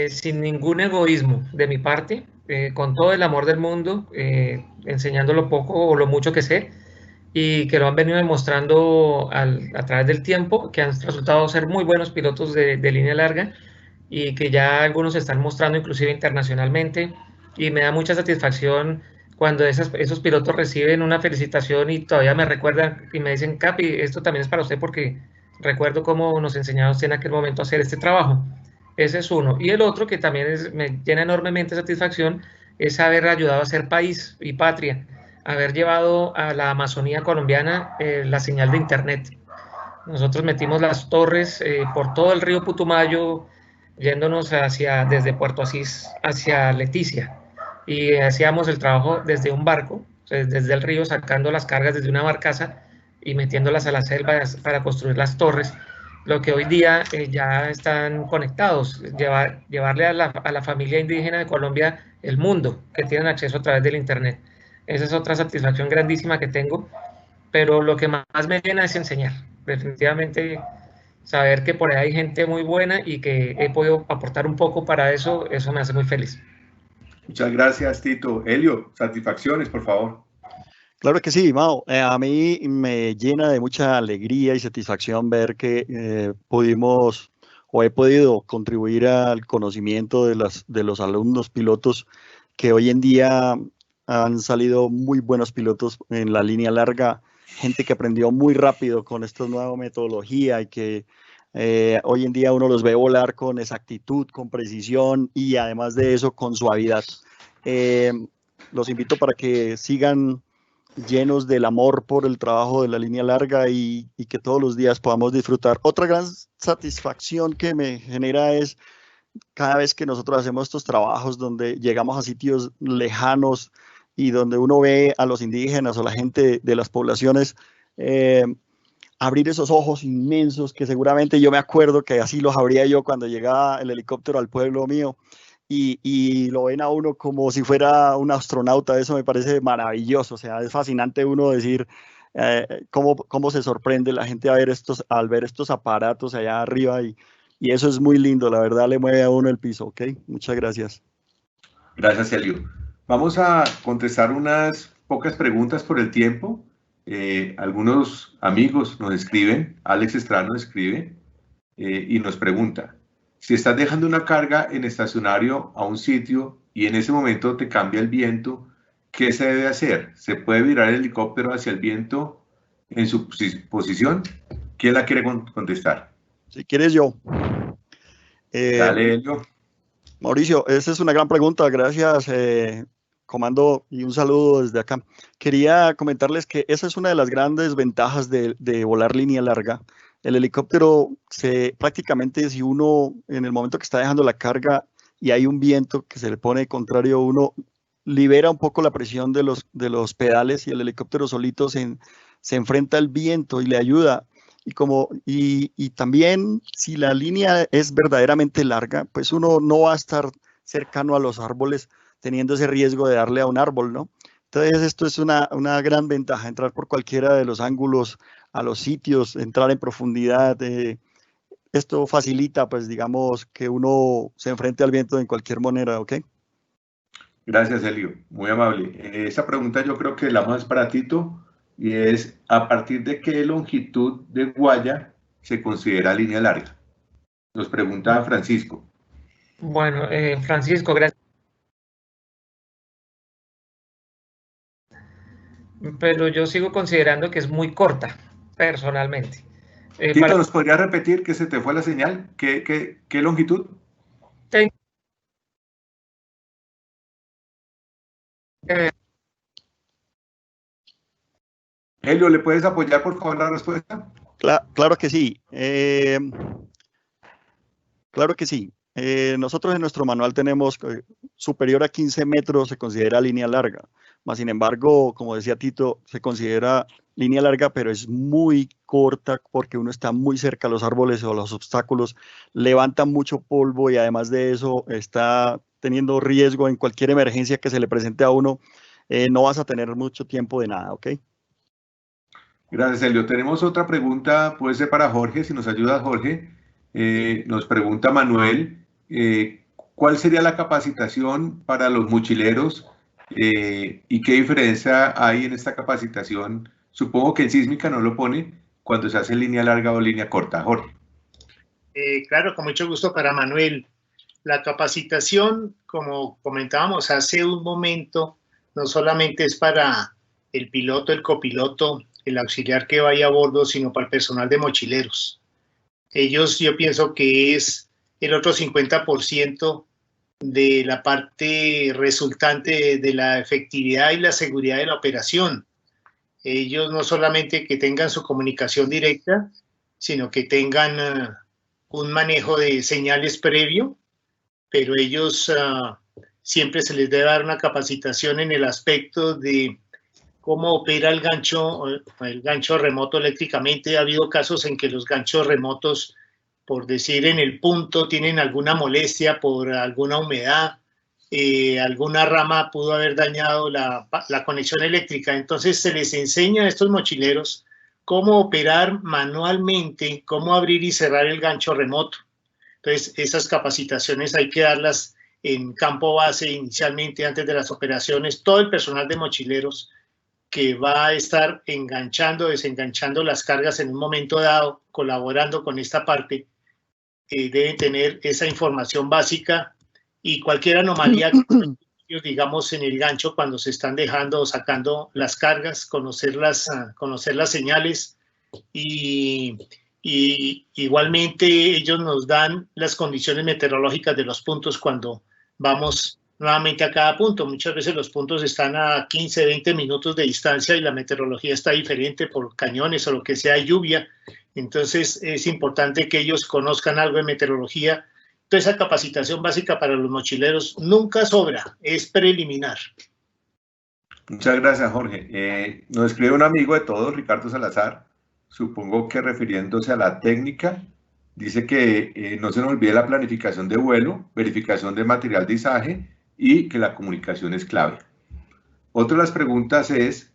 sin ningún egoísmo de mi parte, con todo el amor del mundo, enseñando lo poco o lo mucho que sé, y que lo han venido demostrando a través del tiempo, que han resultado ser muy buenos pilotos de línea larga y que ya algunos se están mostrando inclusive internacionalmente, y me da mucha satisfacción cuando esos pilotos reciben una felicitación y todavía me recuerdan y me dicen, Capi, esto también es para usted porque recuerdo cómo nos enseñaron usted en aquel momento a hacer este trabajo. Ese es uno. Y el otro que también me llena enormemente de satisfacción es haber ayudado a hacer país y patria, haber llevado a la Amazonía colombiana la señal de internet. Nosotros metimos las torres por todo el río Putumayo, yéndonos desde Puerto Asís hacia Leticia, y hacíamos el trabajo desde un barco, desde el río, sacando las cargas desde una barcaza y metiéndolas a la selva para construir las torres, lo que hoy día ya están conectados, llevarle a la familia indígena de Colombia el mundo, que tienen acceso a través del internet. Esa es otra satisfacción grandísima que tengo, pero lo que más me llena es enseñar. Definitivamente saber que por ahí hay gente muy buena y que he podido aportar un poco para eso, eso me hace muy feliz. Muchas gracias, Tito. Helio, satisfacciones, por favor. Claro que sí, Mao. A mí me llena de mucha alegría y satisfacción ver que pudimos o he podido contribuir al conocimiento de los alumnos pilotos que hoy en día han salido muy buenos pilotos en la línea larga, gente que aprendió muy rápido con esta nueva metodología y que hoy en día uno los ve volar con exactitud, con precisión y además de eso con suavidad. Los invito para que sigan llenos del amor por el trabajo de la línea larga y que todos los días podamos disfrutar. Otra gran satisfacción que me genera es cada vez que nosotros hacemos estos trabajos donde llegamos a sitios lejanos y donde uno ve a los indígenas o la gente de las poblaciones abrir esos ojos inmensos que seguramente yo me acuerdo que así los abría yo cuando llegaba el helicóptero al pueblo mío y lo ven a uno como si fuera un astronauta. Eso me parece maravilloso, o sea, es fascinante uno decir cómo se sorprende la gente al ver estos aparatos allá arriba y eso es muy lindo, la verdad le mueve a uno el piso, ¿ok? Muchas gracias. Gracias, Helio. Vamos a contestar unas pocas preguntas por el tiempo. Algunos amigos nos escriben, Alex Estrada nos escribe y nos pregunta, si estás dejando una carga en estacionario a un sitio y en ese momento te cambia el viento, ¿qué se debe hacer? ¿Se puede virar el helicóptero hacia el viento en su posición? ¿Quién la quiere contestar? Si quieres yo. Dale, Helio. Mauricio, esa es una gran pregunta, gracias, comando, y un saludo desde acá. Quería comentarles que esa es una de las grandes ventajas de volar línea larga. El helicóptero, prácticamente si uno en el momento que está dejando la carga y hay un viento que se le pone contrario, uno libera un poco la presión de los pedales y el helicóptero solito se enfrenta al viento y le ayuda. Y también si la línea es verdaderamente larga, pues uno no va a estar cercano a los árboles teniendo ese riesgo de darle a un árbol, ¿no? Entonces esto es una gran ventaja, entrar por cualquiera de los ángulos a los sitios, entrar en profundidad. Esto facilita, pues digamos, que uno se enfrente al viento en cualquier manera, ¿ok? Gracias, Helio, muy amable. Esa pregunta yo creo que la más para Tito, y es, ¿a partir de qué longitud de guaya se considera línea larga? Nos pregunta Francisco. Bueno, Francisco, gracias. Pero yo sigo considerando que es muy corta, personalmente. Tito, ¿nos podría repetir que se te fue la señal? ¿Qué longitud? Helio, ¿le puedes apoyar por favor la respuesta? Claro que sí. Claro que sí. Nosotros en nuestro manual tenemos superior a 15 metros se considera línea larga. Más sin embargo, como decía Tito, se considera línea larga, pero es muy corta porque uno está muy cerca a los árboles o a los obstáculos, levanta mucho polvo y además de eso está teniendo riesgo en cualquier emergencia que se le presente a uno, no vas a tener mucho tiempo de nada, ¿ok? Gracias, Elio. Tenemos otra pregunta, puede ser para Jorge, si nos ayuda Jorge. Nos pregunta Manuel, ¿cuál sería la capacitación para los mochileros y qué diferencia hay en esta capacitación? Supongo que en sísmica no lo pone cuando se hace línea larga o línea corta. Jorge. Claro, con mucho gusto para Manuel. La capacitación, como comentábamos hace un momento, no solamente es para el piloto, el copiloto, el auxiliar que vaya a bordo, sino para el personal de mochileros. Ellos, yo pienso que es el otro 50% de la parte resultante de la efectividad y la seguridad de la operación. Ellos no solamente que tengan su comunicación directa, sino que tengan un manejo de señales previo, pero ellos siempre se les debe dar una capacitación en el aspecto de cómo opera el gancho remoto eléctricamente. Ha habido casos en que los ganchos remotos, por decir en el punto, tienen alguna molestia por alguna humedad, alguna rama pudo haber dañado la conexión eléctrica. Entonces se les enseña a estos mochileros cómo operar manualmente, cómo abrir y cerrar el gancho remoto. Entonces esas capacitaciones hay que darlas en campo base inicialmente antes de las operaciones. Todo el personal de mochileros que va a estar enganchando, desenganchando las cargas en un momento dado, colaborando con esta parte, deben tener esa información básica y cualquier anomalía que digamos en el gancho cuando se están dejando o sacando las cargas, conocer las señales y igualmente ellos nos dan las condiciones meteorológicas de los puntos cuando vamos nuevamente a cada punto. Muchas veces los puntos están a 15, 20 minutos de distancia y la meteorología está diferente por cañones o lo que sea, lluvia. Entonces es importante que ellos conozcan algo de meteorología. Entonces esa capacitación básica para los mochileros nunca sobra, es preliminar. Muchas gracias, Jorge. Nos escribe un amigo de todos, Ricardo Salazar, supongo que refiriéndose a la técnica, dice que no se nos olvide la planificación de vuelo, verificación de material de izaje y que la comunicación es clave. Otra de las preguntas es,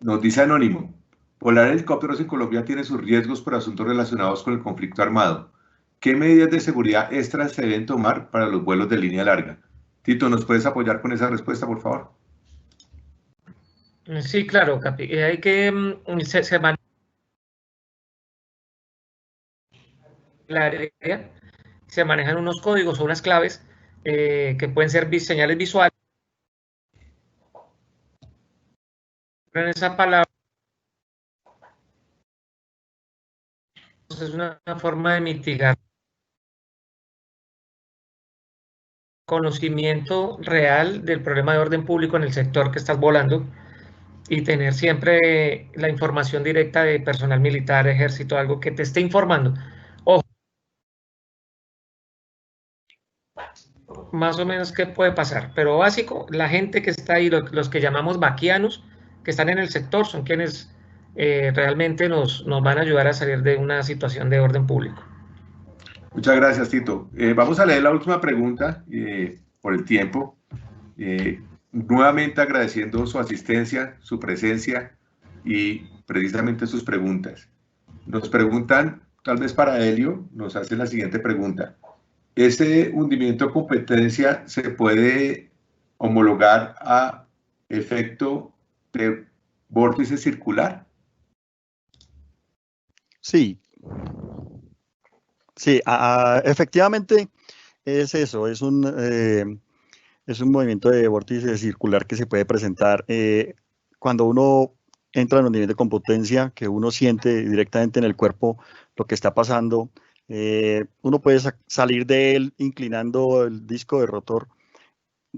nos dice Anónimo, volar helicópteros en Colombia tiene sus riesgos por asuntos relacionados con el conflicto armado. ¿Qué medidas de seguridad extras se deben tomar para los vuelos de línea larga? Tito, ¿nos puedes apoyar con esa respuesta, por favor? Sí, claro, Capi. Hay que se manejan unos códigos o unas claves que pueden ser señales visuales. En esa palabra es una forma de mitigar conocimiento real del problema de orden público en el sector que estás volando y tener siempre la información directa de personal militar, ejército, algo que te esté informando. Ojo, más o menos qué puede pasar, pero básico, la gente que está ahí, los que llamamos vaquianos, que están en el sector, son quienes realmente nos van a ayudar a salir de una situación de orden público. Muchas gracias, Tito. Vamos a leer la última pregunta por el tiempo. Nuevamente agradeciendo su asistencia, su presencia y precisamente sus preguntas. Nos preguntan, tal vez para Helio, nos hace la siguiente pregunta. ¿Ese hundimiento de competencia se puede homologar a efecto de vórtice circular? Sí. Sí, efectivamente es eso, es un movimiento de vórtice circular que se puede presentar cuando uno entra en un nivel de competencia, que uno siente directamente en el cuerpo lo que está pasando. Uno puede salir de él inclinando el disco de rotor,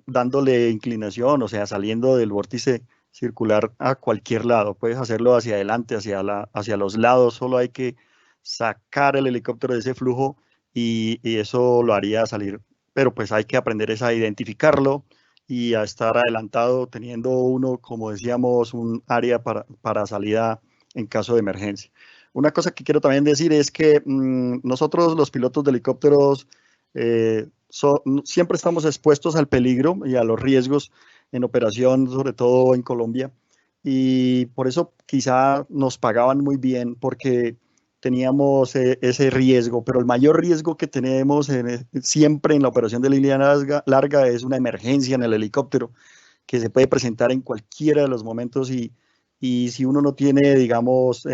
dándole inclinación, o sea, saliendo del vórtice circular a cualquier lado. Puedes hacerlo hacia adelante, hacia los lados, solo hay que sacar el helicóptero de ese flujo y eso lo haría salir, pero pues hay que aprender a identificarlo y a estar adelantado teniendo uno, como decíamos, un área para salida en caso de emergencia. Una cosa que quiero también decir es que nosotros los pilotos de helicópteros siempre estamos expuestos al peligro y a los riesgos en operación, sobre todo en Colombia, y por eso quizá nos pagaban muy bien porque teníamos ese riesgo, pero el mayor riesgo que tenemos siempre en la operación de línea larga es una emergencia en el helicóptero que se puede presentar en cualquiera de los momentos y si uno no tiene, digamos,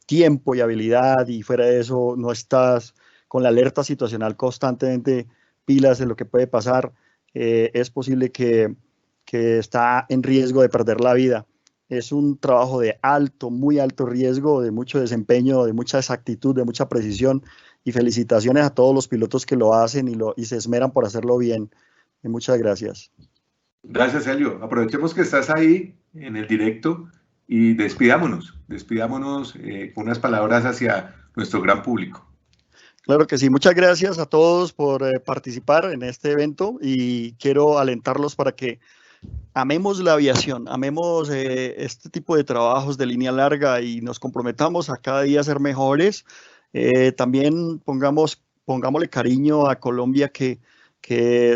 tiempo y habilidad y fuera de eso no estás con la alerta situacional constantemente pilas de lo que puede pasar, es posible que está en riesgo de perder la vida. Es un trabajo de muy alto riesgo, de mucho desempeño, de mucha exactitud, de mucha precisión, y felicitaciones a todos los pilotos que lo hacen y se esmeran por hacerlo bien. Y muchas gracias. Gracias, Helio. Aprovechemos que estás ahí en el directo y despidámonos con unas palabras hacia nuestro gran público. Claro que sí, muchas gracias a todos por participar en este evento y quiero alentarlos para que amemos la aviación, amemos este tipo de trabajos de línea larga y nos comprometamos a cada día ser mejores. También pongámosle cariño a Colombia, que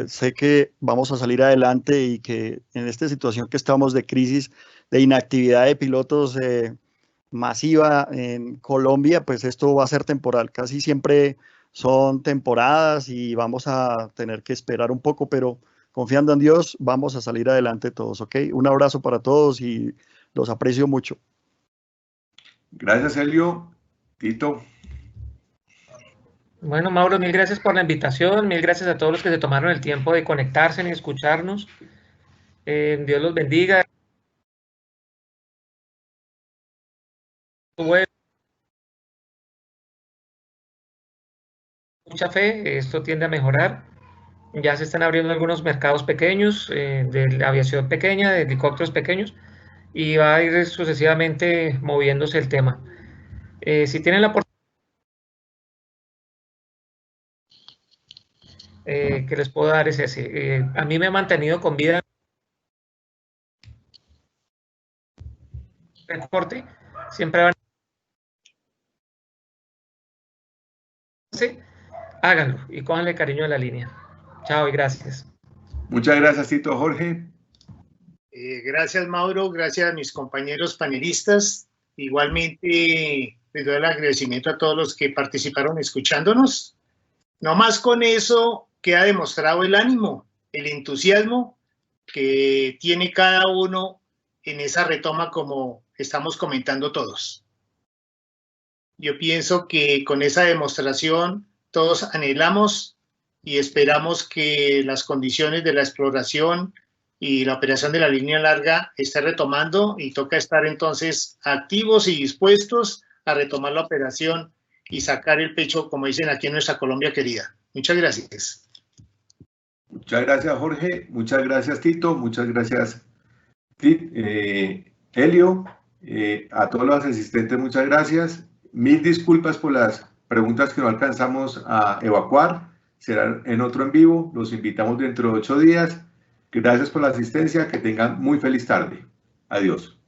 sé que vamos a salir adelante y que en esta situación que estamos de crisis, de inactividad de pilotos masiva en Colombia, pues esto va a ser temporal. Casi siempre son temporadas y vamos a tener que esperar un poco, pero confiando en Dios, vamos a salir adelante todos, ¿ok? Un abrazo para todos y los aprecio mucho. Gracias, Helio. Tito. Bueno, Mauro, mil gracias por la invitación, mil gracias a todos los que se tomaron el tiempo de conectarse y escucharnos. Dios los bendiga. Mucha fe, esto tiende a mejorar. Ya se están abriendo algunos mercados pequeños, de la aviación pequeña, de helicópteros pequeños, y va a ir sucesivamente moviéndose el tema. Si tienen la oportunidad, que les puedo dar es ese. A mí me ha mantenido con vida el deporte, siempre van a háganlo y cójanle cariño a la línea. Chao y gracias. Muchas gracias, Tito. Jorge. Gracias, Mauro. Gracias a mis compañeros panelistas. Igualmente, les doy el agradecimiento a todos los que participaron escuchándonos. No más con eso queda demostrado el ánimo, el entusiasmo que tiene cada uno en esa retoma, como estamos comentando todos. Yo pienso que con esa demostración todos anhelamos y esperamos que las condiciones de la exploración y la operación de la línea larga esté retomando, y toca estar entonces activos y dispuestos a retomar la operación y sacar el pecho, como dicen aquí en nuestra Colombia querida. Muchas gracias. Muchas gracias, Jorge. Muchas gracias, Tito. Muchas gracias, Helio. A todos los asistentes, muchas gracias. Mil disculpas por las preguntas que no alcanzamos a evacuar. Serán en otro en vivo. Los invitamos dentro de 8 días. Gracias por la asistencia. Que tengan muy feliz tarde. Adiós.